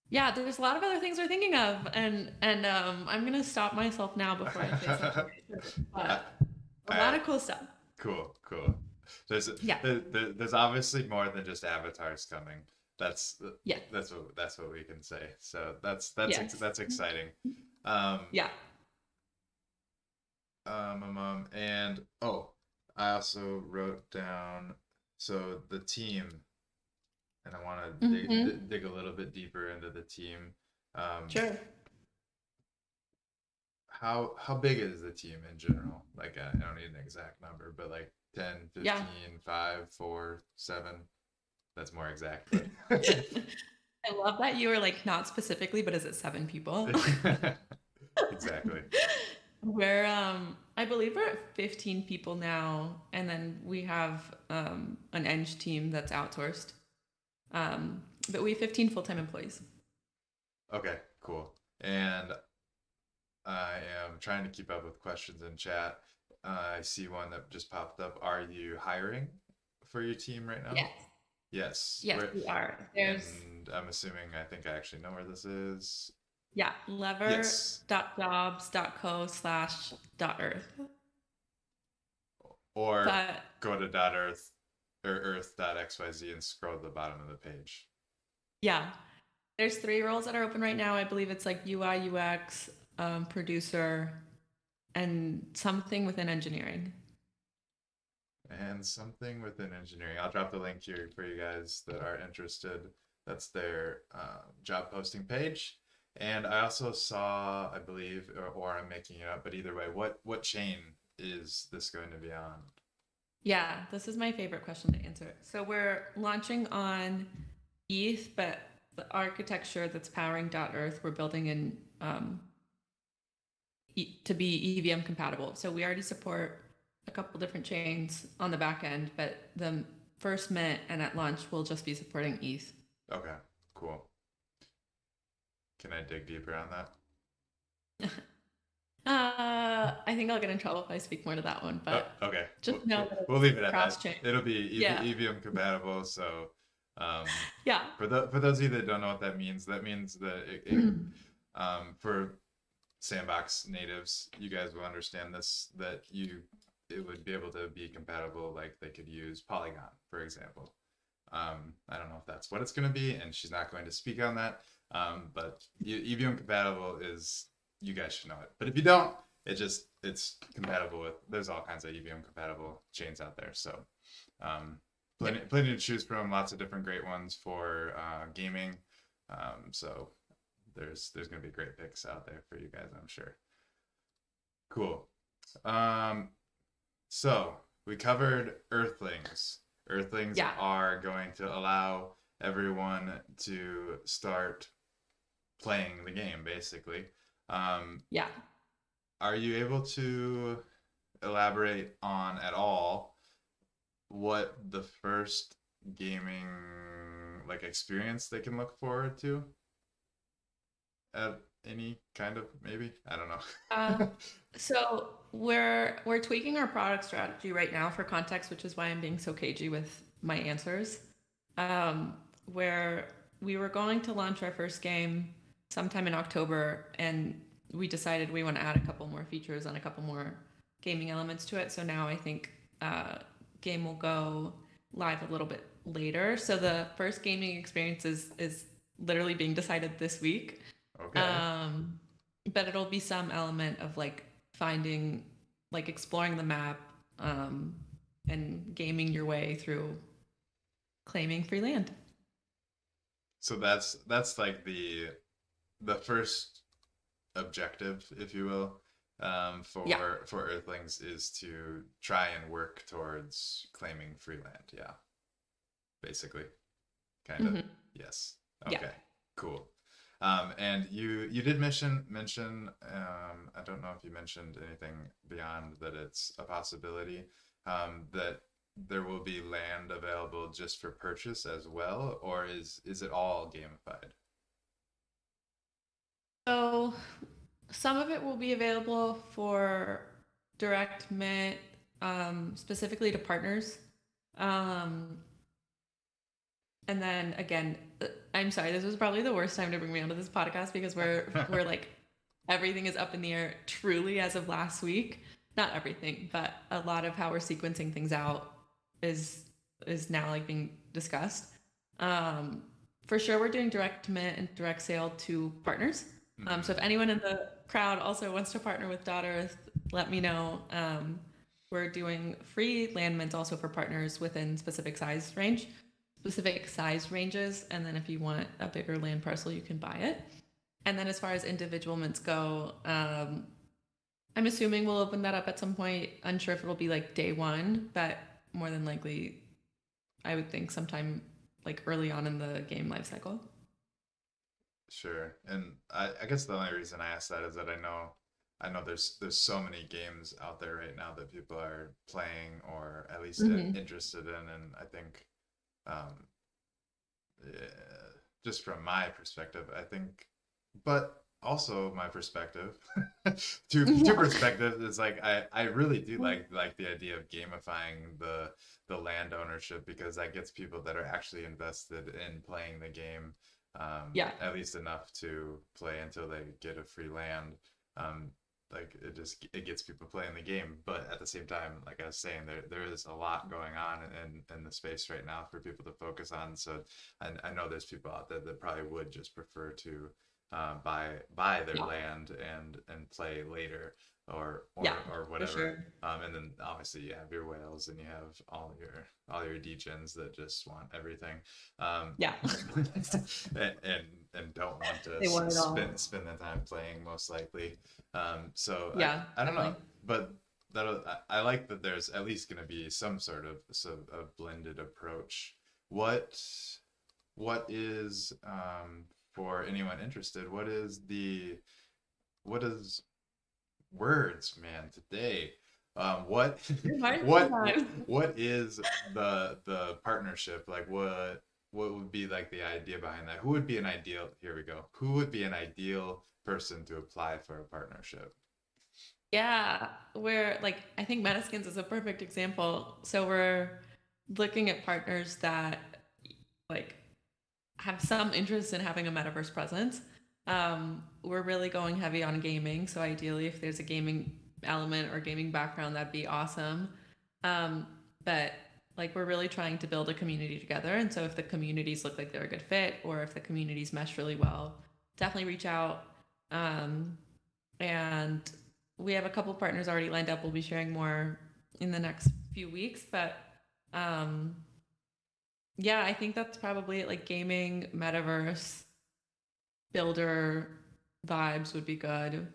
yeah, there's a lot of other things we're thinking of, and I'm gonna stop myself now before I say something. But a lot of cool stuff. Cool, cool. There's Yeah. there's obviously more than just avatars coming. That's Yeah. that's what we can say. So Yes. that's exciting. Um, Yeah. and oh, I also wrote down so the team, and I want to Mm-hmm. dig a little bit deeper into the team. Sure. How big is the team in general? Like I don't need an exact number, but like 10, Yeah. 15, 5, 4, 7. That's more exact, but I love that you were like not specifically, but is it 7 people? exactly. We're I believe we're at 15 people now, and then we have an eng team that's outsourced. But we have 15 full-time employees. Okay, cool. And I am trying to keep up with questions in chat. I see one that just popped up. Are you hiring for your team right now? Yes. Yes. Yes, we are. And I'm assuming, I think I actually know where this is. Yeah, Yes. lever.jobs.co/.earth. Or But go to .earth or earth.xyz and scroll to the bottom of the page. yeah, there's three roles that are open right now. I believe it's like UI, UX, producer, and something within engineering. And something within engineering. I'll drop the link here for you guys that are interested. That's their job posting page. And I also saw, I believe, or I'm making it up, but either way, what chain is this going to be on? Yeah, this is my favorite question to answer. So we're launching on ETH, but the architecture that's powering .earth we're building in to be EVM compatible. So we already support a couple different chains on the back end, but the first mint and at launch we'll just be supporting ETH. Okay, cool. Can I dig deeper on that? I think I'll get in trouble if I speak more to that one, Oh, but okay. just know that We'll it's leave it at cross that. chain. It'll be Yeah, EVM compatible. So, um, yeah, for those of you that don't know what that means that for sandbox natives, you guys will understand this, that it would be able to be compatible, like they could use Polygon, for example. I don't know if that's what it's going to be, and she's not going to speak on that. But EVM compatible is, you guys should know it. But if you don't, it's compatible with, there's all kinds of EVM compatible chains out there. So plenty to choose from, lots of different great ones for gaming. So there's gonna be great picks out there for you guys, I'm sure. Cool. So we covered Earthlings. Earthlings yeah, are going to allow everyone to start playing the game, basically. Um, yeah. are you able to elaborate on at all what the first gaming like experience they can look forward to at any kind of, maybe? I don't Uh, know. so we're tweaking our product strategy right now for context, which is why I'm being so cagey with my answers. Um, where we were going to launch our first game sometime in October, and we decided we want to add a couple more features and a couple more gaming elements to it. So now I think game will go live a little bit later. So the first gaming experience is literally being decided this week. Okay. Um, but it'll be some element of like finding, like exploring the map, um, and gaming your way through claiming free land. So that's like the first objective, if you will, Yeah. for Earthlings is to try and work towards claiming free land. Yeah, basically, kind of. Hmm. Yes. Yeah. Okay. Cool. And you did mention I don't know if you mentioned anything beyond that it's a possibility that there will be land available just for purchase as well, or is it all gamified? So some of it will be available for direct mint, specifically to partners. Um, and then again, I'm sorry, this was probably the worst time to bring me onto this podcast because we're like everything is up in the air truly as of last week. Not everything, but a lot of how we're sequencing things out is is now like being discussed. Um, for sure, we're doing direct mint and direct sale to partners. So Hmm. if anyone in the crowd also wants to partner with Earth, let me know. We're doing free land mints also for partners within specific size ranges, and then if you want a bigger land parcel, you can buy it. And then as far as individual mints go, I'm assuming we'll open that up at some point. Unsure if it'll be like day one, but more than likely, I would think sometime like early on in the game life cycle. Sure. And I guess the only reason I asked that is that I know there's so many games out there right now that people are playing or at least Mm-hmm. interested in, and I think um, yeah, just from my perspective, I think, but also my perspective, two Yeah. perspectives is like I really do like the idea of gamifying the land ownership because that gets people that are actually invested in playing the game Yeah. at least enough to play until they get a free land. Um, like it gets people playing the game, but at the same time, like I was saying, there is a lot going on in the space right now for people to focus on. So I know there's people out there that probably would just prefer to buy their Yeah. land and play later Yeah, or for whatever. sure. And then obviously you have your whales and you have all your degens that just want everything. Um, Yeah. and don't want to They want it all. spend the time playing most likely. So Yeah, I don't know, definitely. but I like that there's at least going to be some sort of blended approach. What what is for anyone interested? What is words, man, today? What You're fine what sometimes. what is the partnership? Like what would be like the idea behind that? Who would be an ideal, here we go. Who would be an ideal person to apply for a partnership? Yeah, we're like, I think Metaskins is a perfect example. So we're looking at partners that like have some interest in having a metaverse presence. We're really going heavy on gaming. So ideally, if there's a gaming element or gaming background, that'd be awesome. Um, but like we're really trying to build a community together. And so if the communities look like they're a good fit or if the communities mesh really well, definitely reach out. Um, and we have a couple partners already lined up. We'll be sharing more in the next few weeks, but um, yeah, I think that's probably it. Like gaming, metaverse, builder vibes would be good.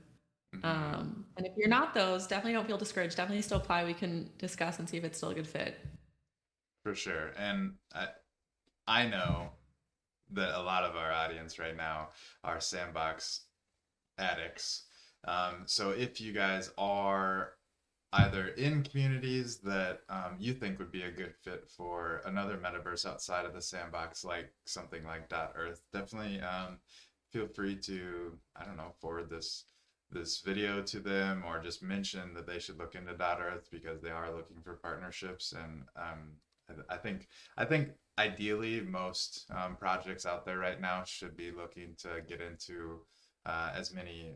Hmm. And if you're not those, definitely don't feel discouraged. Definitely still apply. We can discuss and see if it's still a good fit. For sure. And I know that a lot of our audience right now are sandbox addicts. So if you guys are either in communities that you think would be a good fit for another metaverse outside of the sandbox, like something like Erth, definitely feel free to, I don't know, forward this video to them or just mention that they should look into Erth because they are looking for partnerships. And I think ideally most projects out there right now should be looking to get into as many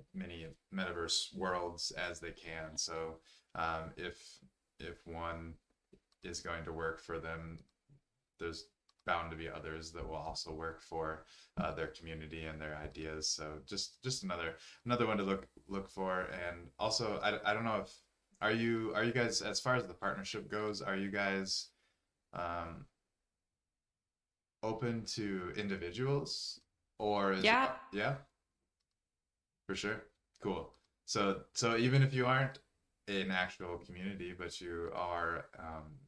metaverse worlds as they can. So if one is going to work for them, there's bound to be others that will also work for their community and their ideas. So just another one to look for. And also, I don't know if are you guys, as far as the partnership goes, are you guys um, open to individuals or is Yeah. yeah, for sure. Cool. So even if you aren't an actual community, but you are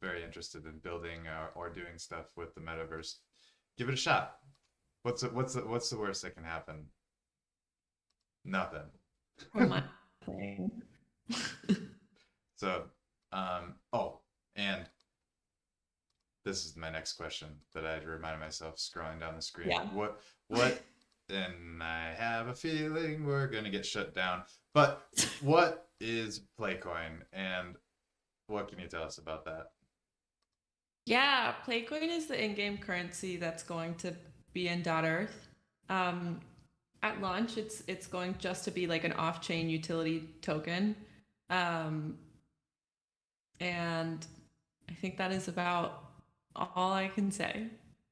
very interested in building or doing stuff with the metaverse, give it a shot. What's the worst that can happen? Nothing. From my thing. So, oh, and this is my next question that I reminded myself scrolling down the screen. Yeah. What? And I have a feeling we're gonna get shut down. But what is Playcoin, and what can you tell us about that? Yeah, Playcoin is the in-game currency that's going to be in Earth. Um, at launch, it's going just to be like an off-chain utility token, um, and I think that is about all I can say.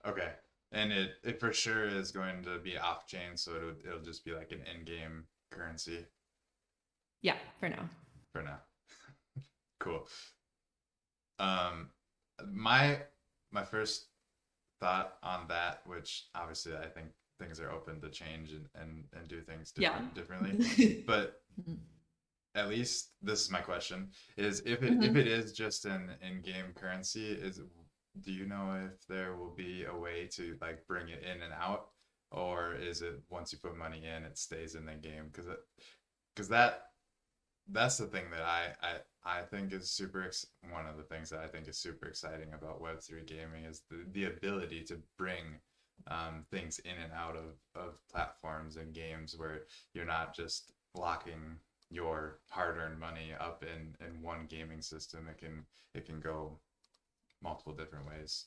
Okay, and it for sure is going to be off chain, so it'll just be like an in-game currency Yeah, for now. for now. Cool. Um, my my first thought on that, which obviously I think things are open to change and do things Yeah. differently, but at least this is my question: is if Mhm. it is just an in-game currency, do you know if there will be a way to like bring it in and out, or is it once you put money in, it stays in the game? Because that's the thing that I think is one of the things that I think is super exciting about Web3 gaming is the ability to bring things in and out of platforms and games where you're not just locking your hard-earned money up in one gaming system. It can go multiple different ways.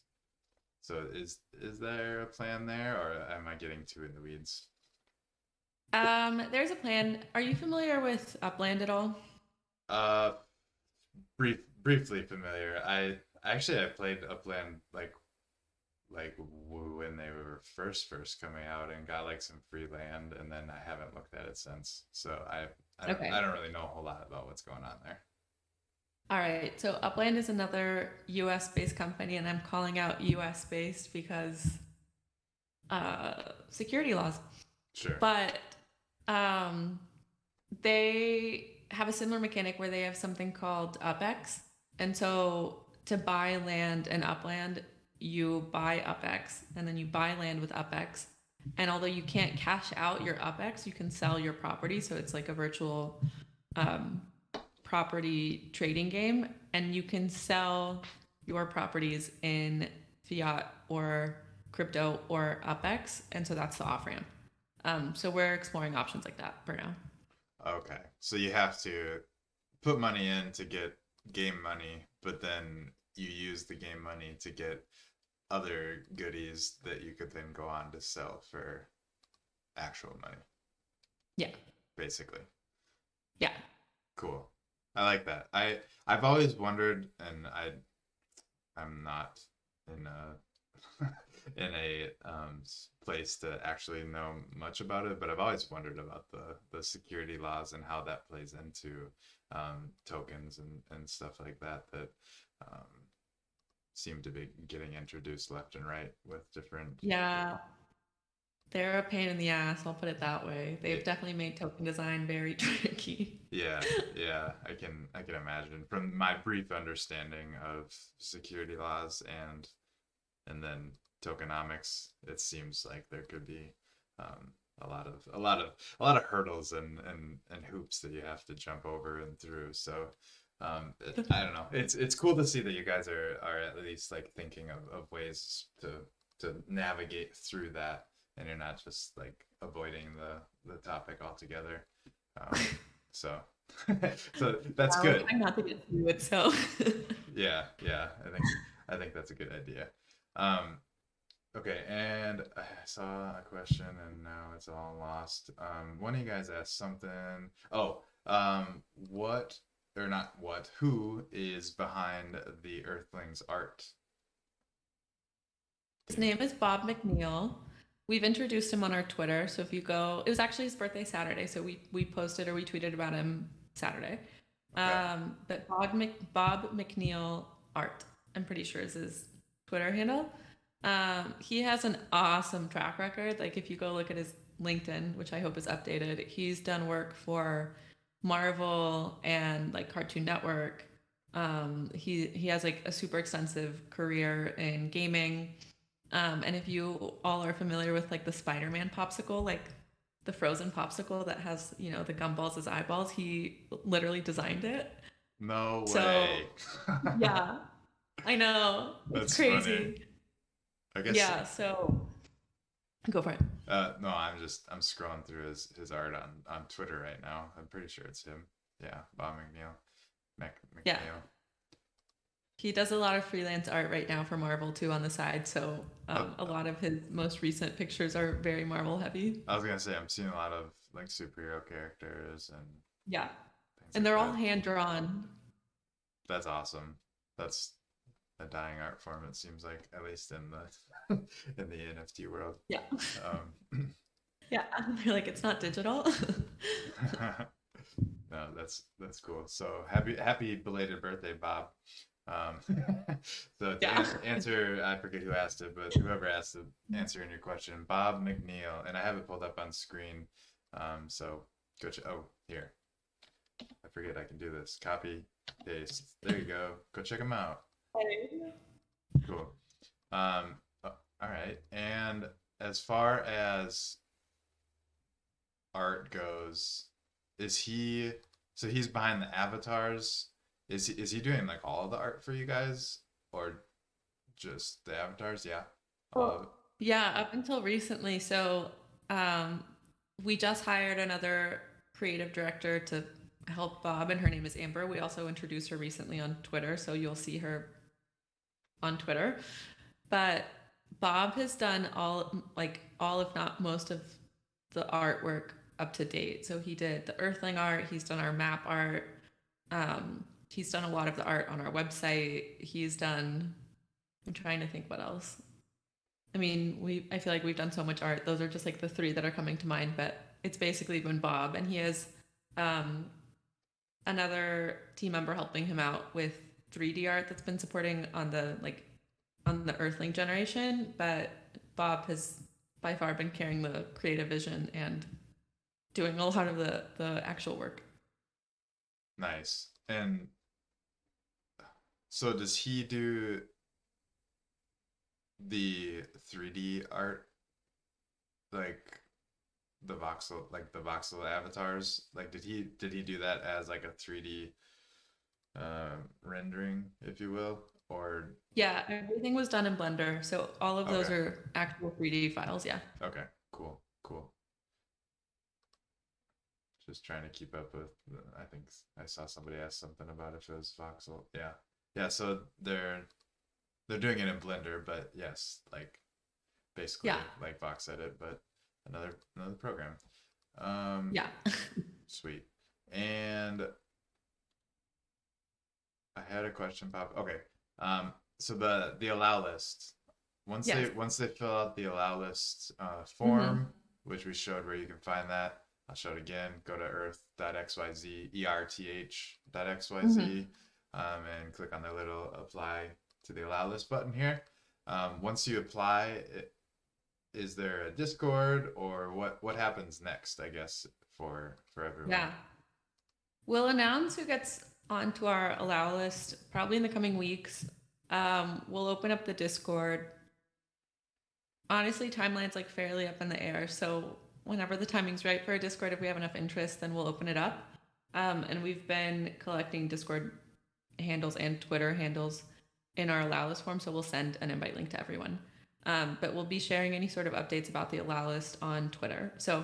So is there a plan there, or am I getting too in the weeds? There's a plan. Are you familiar with Upland at all? Uh, briefly familiar. I played Upland when they were first coming out and got like some free land, and then I haven't looked at it since. So I Okay. don't really know a whole lot about what's going on there. All right. So Upland is another US based company, and I'm calling out US based because security laws. Sure. But um, they have a similar mechanic where they have something called UpX. And so to buy land in Upland, you buy UpX and then you buy land with UpX. And although you can't cash out your UpX, you can sell your property. So it's like a virtual um, property trading game. And you can sell your properties in fiat or crypto or UpX. And so that's the off ramp. So we're exploring options like that for now. Okay. So you have to put money in to get game money, but then you use the game money to get other goodies that you could then go on to sell for actual money, Yeah. basically. Yeah. Cool. I like that. I've always wondered, and I'm not in a in a place to actually know much about it, but I've always wondered about the security laws and how that plays into tokens and stuff like that that um, seem to be getting introduced left and right with different. Yeah. They're a pain in the ass, I'll put it that way. Yeah, They've definitely made token design very tricky. yeah, yeah. I can imagine from my brief understanding of security laws and then tokenomics, it seems like there could be a lot of hurdles and hoops that you have to jump over and through. So I don't know. It's cool to see that you guys are at least like thinking of ways to navigate through that, and you're not just like avoiding the topic altogether. Um, so so that's Yeah, we're good. trying not to get through it, so Yeah, yeah. I think that's a good idea. Um, Okay, and I saw a question and now it's all lost. One of you guys asked something. Oh, what or not what? Who is behind the Earthlings art? his name is Bob McNeil. We've introduced him on our Twitter, so if you go, it was actually his birthday Saturday, so we posted or we tweeted about him Saturday. Okay. But Bob McNeil Art, I'm pretty sure is his Twitter handle. He has an awesome track record. Like if you go look at his LinkedIn, which I hope is updated, he's done work for Marvel and like Cartoon Network. He has like a super extensive career in gaming. And if you all are familiar with like the Spider-Man popsicle, like the frozen popsicle that has, the gumballs as eyeballs, he literally designed it. No So, way. yeah, I know. It's That's funny. crazy. I guess Yeah, so go for it. no, I'm scrolling through his art on Twitter right now. I'm pretty sure it's him. Yeah, Bob McNeil. Yeah. McNeil. He does a lot of freelance art right now for Marvel too on the side. So Oh, a lot of his most recent pictures are very Marvel heavy. I was gonna say I'm seeing a lot of like superhero characters and Yeah. things And like they're all that. hand drawn. That's awesome. That's a dying art form. It seems like, at least in the in the NFT world. Yeah. Um, Yeah. They're like, it's not digital. no, that's cool. So happy belated birthday, Bob. Um, so to Yeah. answer, I forget who asked it, but whoever asked it, answering your question, Bob McNeil, and I have it pulled up on screen. So go check. Oh, here. I forget I can do this. Copy, paste. There you go. Go check them out. Cool. All right. And as far as art goes, is he so he's behind the avatars? Is he doing like all of the art for you guys or just the avatars? Yeah. All of Well, yeah, up until recently. So um, we just hired another creative director to help Bob, and her name is Amber. We also introduced her recently on Twitter, so you'll see her on Twitter. But Bob has done all if not most of the artwork up to date. So he did the Earthling art, he's done our map art, he's done a lot of the art on our website. He's done, I'm trying to think what else. I mean, I feel like we've done so much art. Those are just like the three that are coming to mind, but it's basically been Bob, and he has um, another team member helping him out with 3D art that's been supporting on the Earthling generation. But Bob has by far been carrying the creative vision and doing a lot of the actual work. Nice. And so does he do the 3D art, like the voxel avatars? Like did he do that as like a 3D rendering, if you will? Or Yeah, everything was done in Blender, so all of those okay. are actual 3D files. Yeah. Okay. Cool. Cool. Just trying to keep up with I think I saw somebody ask something about if it was voxel. Yeah. Yeah, so they're doing it in Blender, but yes, like basically Yeah. like Vox Edit, but another program. Um, Yeah. Sweet. And I had a question pop. Okay. So the allow list. Yes. Once they fill out the allow list Mm-hmm. form, which we showed where you can find that, I'll show it again. Go to erth.xyz, Mm-hmm. erth.xyz, and click on the little apply to the allow list button here. Once you apply, is there a Discord or what happens next? I guess for everyone. Yeah. We'll announce who gets onto our allow list probably in the coming weeks. We'll open up the Discord. Honestly, timeline's like fairly up in the air. So whenever the timing's right for a Discord, if we have enough interest, then we'll open it up. And we've been collecting Discord handles and Twitter handles in our allow list form. So we'll send an invite link to everyone. But we'll be sharing any sort of updates about the allow list on Twitter. So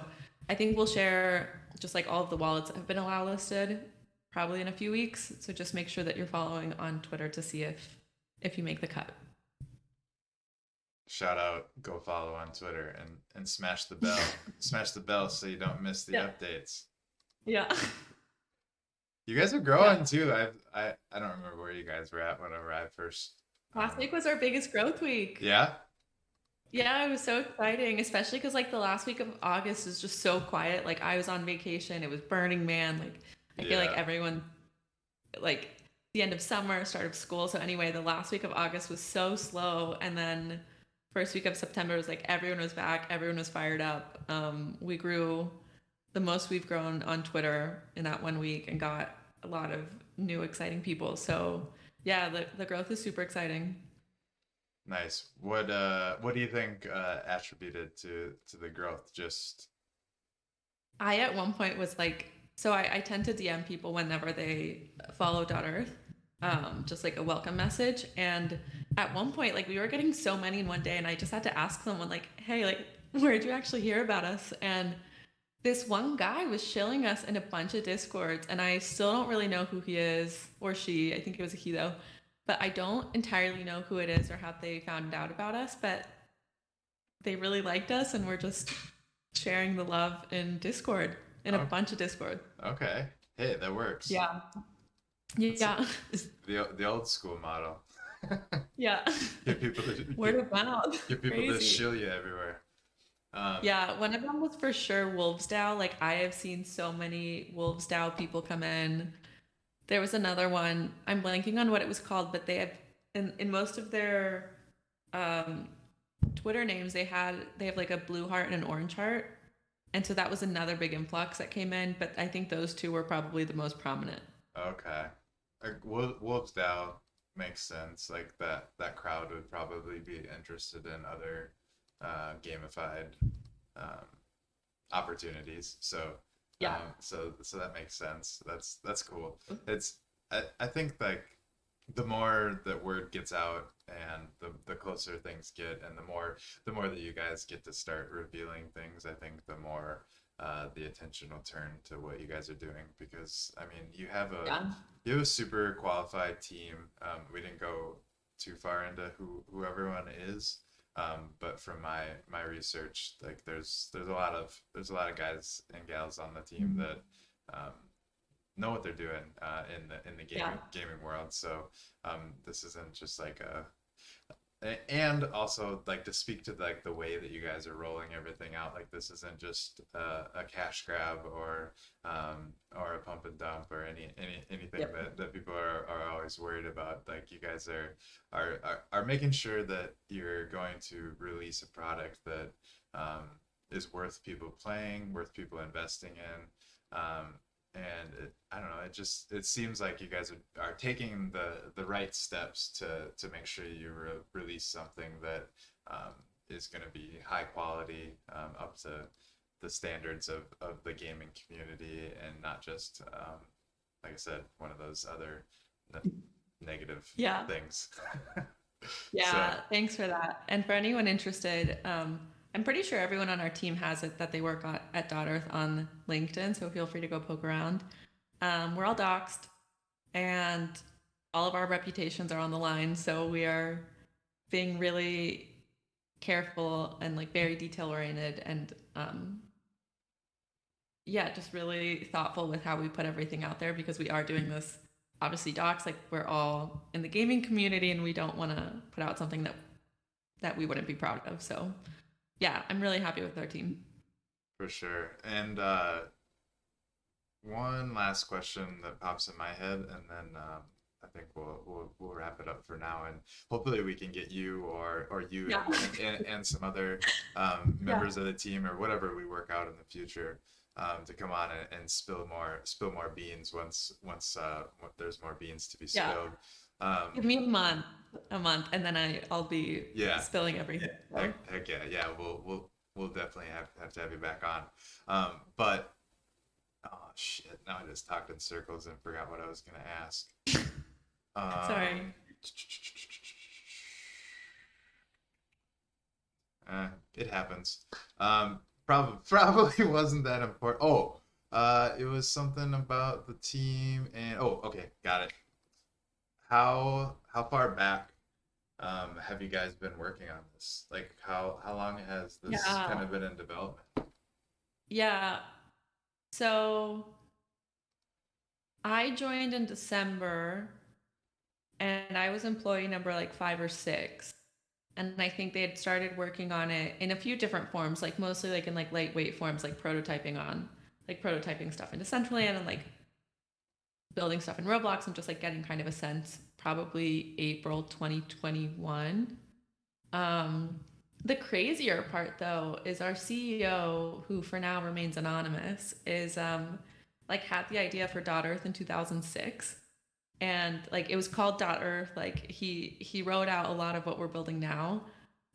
I think we'll share just like all of the wallets that have been allow listed probably in a few weeks. So just make sure that you're following on Twitter to see if you make the cut. Shout out, go follow on Twitter and smash the bell. Smash the bell so you don't miss the Yeah. updates. Yeah. You guys are Yeah. growing too. I don't remember where you guys were at whenever I first Last week was our biggest growth week. yeah? Yeah, it was so exciting, especially because like the last week of August is just so quiet. Like I was on vacation, it was Burning Man. Like I feel like Yeah. everyone like the end of summer, start of school. So anyway, the last week of August was so slow, and then first week of September was like everyone was back, everyone was fired up. We grew the most we've grown on Twitter in that one week and got a lot of new exciting people. So yeah, the growth is super exciting. Nice. What do you think attributed to the growth? Just I at one point was like, so I tend to DM people whenever they follow Earth, just like a welcome message. And at one point, like we were getting so many in one day, and I just had to ask someone like, hey, like, where did you actually hear about us? And this one guy was shilling us in a bunch of discords, and I still don't really know who he is or she. I think it was a he though, but I don't entirely know who it is or how they found out about us. But they really liked us, and we're just sharing the love in Discord, in a oh, bunch of Discord. okay. Hey, that works. Yeah. It's Yeah. the old school model. Yeah. Get people to Word of mouth. get people to Crazy. shill you everywhere. Um, Yeah, one of them was for sure Wolvesdow. Like I have seen so many Wolvesdow people come in. There was another one. I'm blanking on what it was called, but they have in most of their um, Twitter names they have like a blue heart and an orange heart. And so that was another big influx that came in, but I think those two were probably the most prominent. okay. Wolves Dow makes sense. Like that crowd would probably be interested in other gamified um, opportunities. Yeah. So that makes sense. That's cool. It's I think like the more that word gets out and the closer things get and the more that you guys get to start revealing things, I think the more the attention will turn to what you guys are doing because I mean Yeah. you have a super qualified team. We didn't go too far into who everyone is, But from my research, like there's a lot of guys and gals on the team that um, know what they're doing in the Yeah. gaming world. So this isn't just like and also like to speak to like the way that you guys are rolling everything out. Like this isn't just a cash grab or a pump and dump or anything Yep. that people are always worried about. Like you guys are making sure that you're going to release a product that is worth people playing, worth people investing in. And I don't know, it seems like you guys are taking the right steps to make sure you release something that is going to be high quality, up to the standards of the gaming community, and not just like I said, one of those other negative Yeah. things. So Yeah, thanks for that. And for anyone interested, I'm pretty sure everyone on our team has it that they work at Earth on LinkedIn, so feel free to go poke around. We're all doxxed, and all of our reputations are on the line, so we are being really careful and like very detail oriented and yeah, just really thoughtful with how we put everything out there because we are doing this obviously docs like we're all in the gaming community and we don't want to put out something that we wouldn't be proud of. So, yeah, I'm really happy with our team. for sure. And one last question that pops in my head, and then I think we'll wrap it up for now, and hopefully we can get you or you Yeah. and some other Yeah. members of the team or whatever we work out in the future to come on and spill more beans once there's more beans to be Yeah. spilled. Um, Give me a month, and then I'll be yeah, spilling everything. So, heck yeah, yeah. We'll definitely have to have you back on. But oh shit! Now I just talked in circles and forgot what I was gonna ask. sorry. Um, it happens. Probably wasn't that important. Oh, it was something about the team and oh, okay, got it. How far back have you guys been working on this? Like how long has this kind Yeah. of been in development? Yeah. So I joined in December and I was employee number like 5 or 6. And I think they had started working on it in a few different forms, like mostly like in like lightweight forms, like prototyping stuff in Decentraland and like building stuff in Roblox and just like getting kind of a sense, probably April 2021. Um, the crazier part though is our CEO, who for now remains anonymous, is like had the idea for Earth in 2006, and like it was called Earth. Like he wrote out a lot of what we're building now,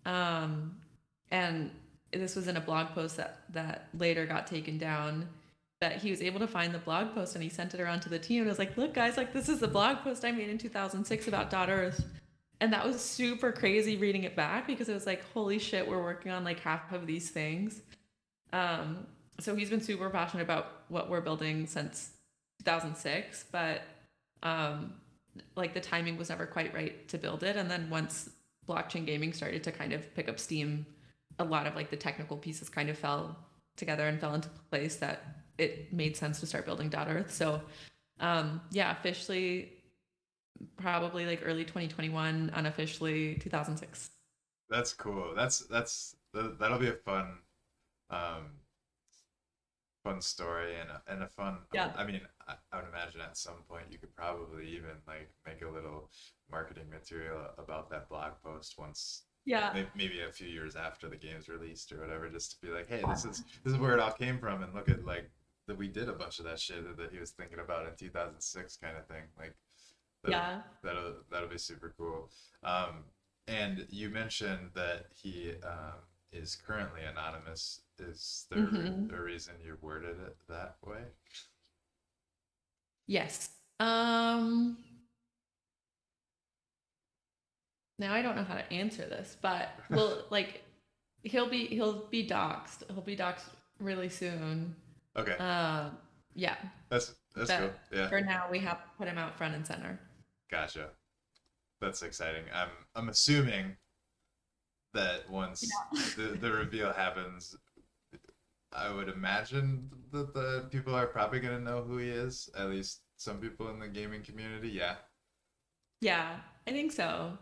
um, and this was in a blog post that later got taken down. That he was able to find the blog post and he sent it around to the team and was like, "Look, guys, like this is the blog post I made in 2006 about Earth." And that was super crazy reading it back because it was like, holy shit, we're working on like half of these things. Um, so he's been super passionate about what we're building since 2006, but um, like the timing was never quite right to build it. And then once blockchain gaming started to kind of pick up steam, a lot of like the technical pieces kind of fell together and fell into place that it made sense to start building Earth. So yeah, officially probably like early 2021, unofficially 2006. That's cool. That'll be a um fun story and a fun. Yeah. I mean, I would imagine at some point you could probably even like make a little marketing material about that blog post once Yeah. maybe a few years after the game's released or whatever, just to be like, hey, this is where it all came from, and look at like that we did a bunch of that shit that he was thinking about in 2006 kind of thing. Like that'll Yeah. that'll be super cool. And you mentioned that he is currently anonymous. Is there Hmm. a reason you worded it that way? Yes. Now I don't know how to answer this, but we'll like he'll be doxxed. He'll be doxxed really soon. Okay, Uh, yeah. that's cool. But Yeah, for now we have to put him out front and center. gotcha. That's exciting. I'm assuming that once Yeah. the reveal happens, I would imagine that the people are probably gonna know who he is. At least some people in the gaming community. Yeah. Yeah, I think so.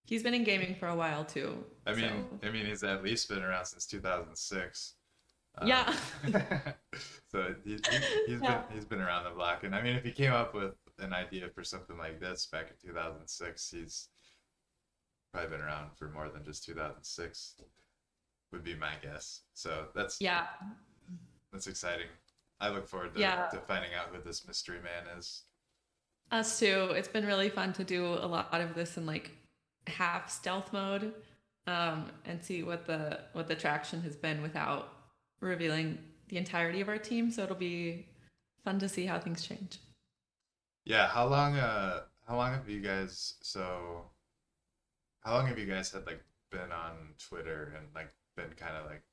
He's been in gaming for a while too. So, He's at least been around since 2006. Um, yeah. so Yeah. he's been around the block, and I mean, if he came up with an idea for something like this back in 2006, he's probably been around for more than just 2006. Would be my guess. So Yeah. that's exciting. I look forward Yeah. to finding out who this mystery man is. Us too. It's been really fun to do a lot of this in like half stealth mode, and see what the traction has been without revealing the entirety of our team. So it'll be fun to see how things change. Yeah, how long have you guys how long have you guys had like been on Twitter and like been kind of like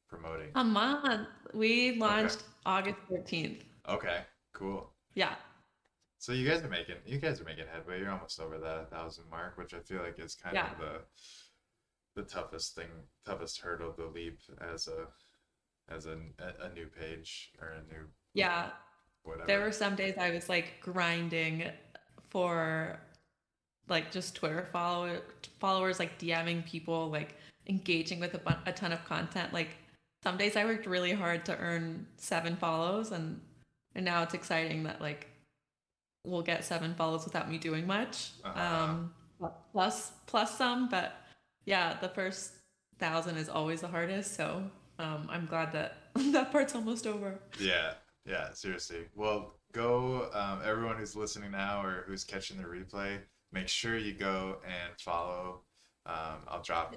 promoting? A month. We Okay. launched August 13th. Okay. Cool. Yeah. So you guys are making headway. You're almost over that 1,000 mark, which I feel like is kind Yeah. of the toughest hurdle to leap as a new page or a new Yeah. There whatever. were some days I was like grinding for like just followers, like DMing people, like engaging with a ton of content. Like some days I worked really hard to earn 7 follows, and now it's exciting that like we'll get 7 follows without me doing much. Uh, Plus some, but yeah, the first 1,000 is always the hardest. So I'm glad that that part's almost over. yeah, yeah, seriously. Well, go, everyone who's listening now or who's catching the replay, make sure you go and follow. I'll drop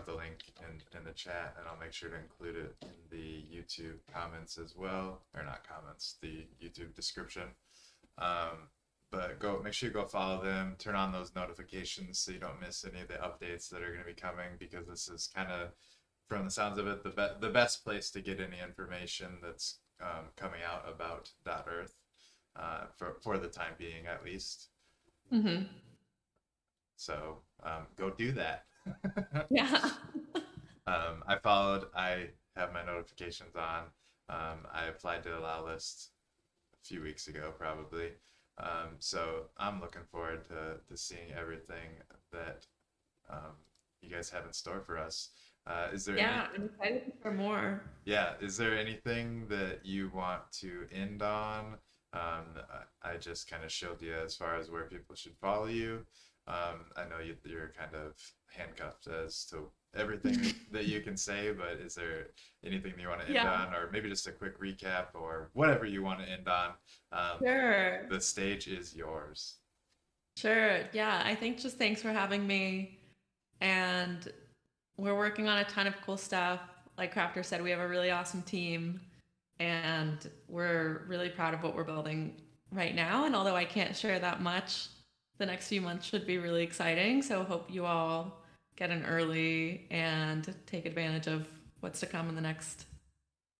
the link in the chat, and I'll make sure to include it in the YouTube comments as well, or not comments, the YouTube description. But go make sure you go follow them, turn on those notifications so you don't miss any of the updates that are going to be coming, because this is kind of, from the sounds of it, the best place to get any information that's coming out about Erth, for the time being at least. Hmm. So go do that. Yeah. I have my notifications on. I applied to allow list a few weeks ago, probably. So I'm looking forward to seeing everything that you guys have in store for us. Is there any, Yeah, I'm excited for more. yeah, is there anything that you want to end on? I just kind of showed you as far as where people should follow you. I know you're kind of handcuffed as to everything that you can say, but is there anything that you want to end Yeah, on, or maybe just a quick recap, or whatever you want to end on? sure. The stage is yours. Sure. Yeah, I think just thanks for having me. And we're working on a ton of cool stuff. Like Krafter said, we have a really awesome team, and we're really proud of what we're building right now. And although I can't share that much, the next few months should be really exciting. So hope you all get in early and take advantage of what's to come in the next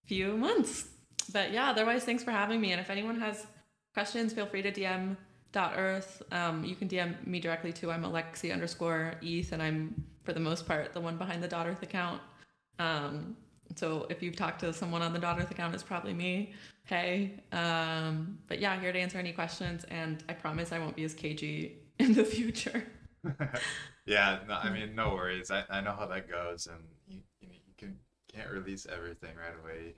few months. But yeah, otherwise, thanks for having me. And if anyone has questions, feel free to DM .erth. You can DM me directly too. I'm Alexi underscore ETH, and I'm, for the most part, the one behind the .erth account. Um, so if you've talked to someone on the .erth account, it's probably me. Hey. But yeah, here to answer any questions, and I promise I won't be as cagey in the future. Yeah, no, I mean, no worries. I know how that goes, and you can't release everything right away. You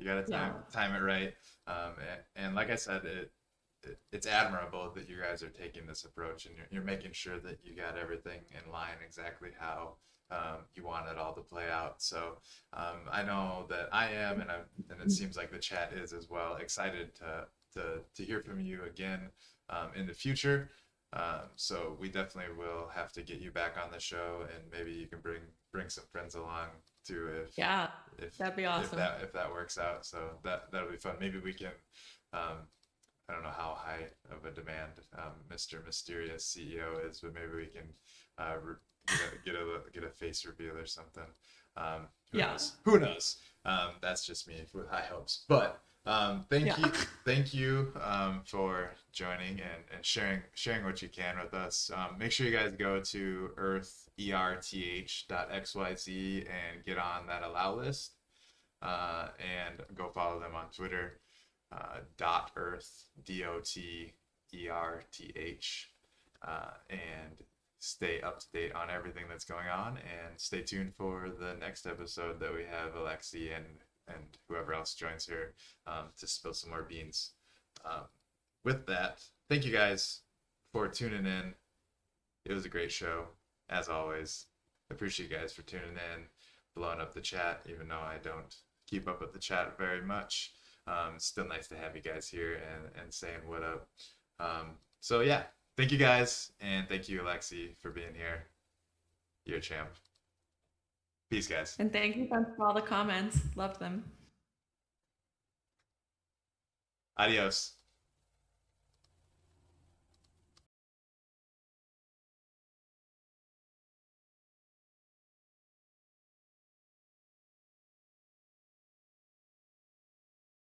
gotta Yeah. time it right. And like I said, it's admirable that you guys are taking this approach, and you're making sure that you got everything in line exactly how you want it all to play out. So I know that I am, and it seems like the chat is as well, excited to hear from you again in the future. So we definitely will have to get you back on the show, and maybe you can bring some friends along too Yeah, if that'd be awesome. if that works out. So that'll be fun. Maybe we can. Um, I don't know how high of a demand Mr. Mysterious CEO is, but maybe we can get a face reveal or something. Who Yeah. knows? Who knows? That's just me with high hopes. But Thank Yeah. you, thank you for joining and sharing what you can with us. Make sure you guys go to Erth ERTH.xyz and get on that allow list, and go follow them on Twitter, dot Erth DOTERTH, and stay up to date on everything that's going on, and stay tuned for the next episode that we have Alexi and whoever else joins her, to spill some more beans. Um, with that, thank you guys for tuning in. It was a great show, as always. Appreciate you guys for tuning in, blowing up the chat, even though I don't keep up with the chat very much. It's still nice to have you guys here and saying what up. So yeah, thank you guys, and thank you, Alexi, for being here. You're a champ. Peace, guys. And thank you for all the comments. Love them. Adios.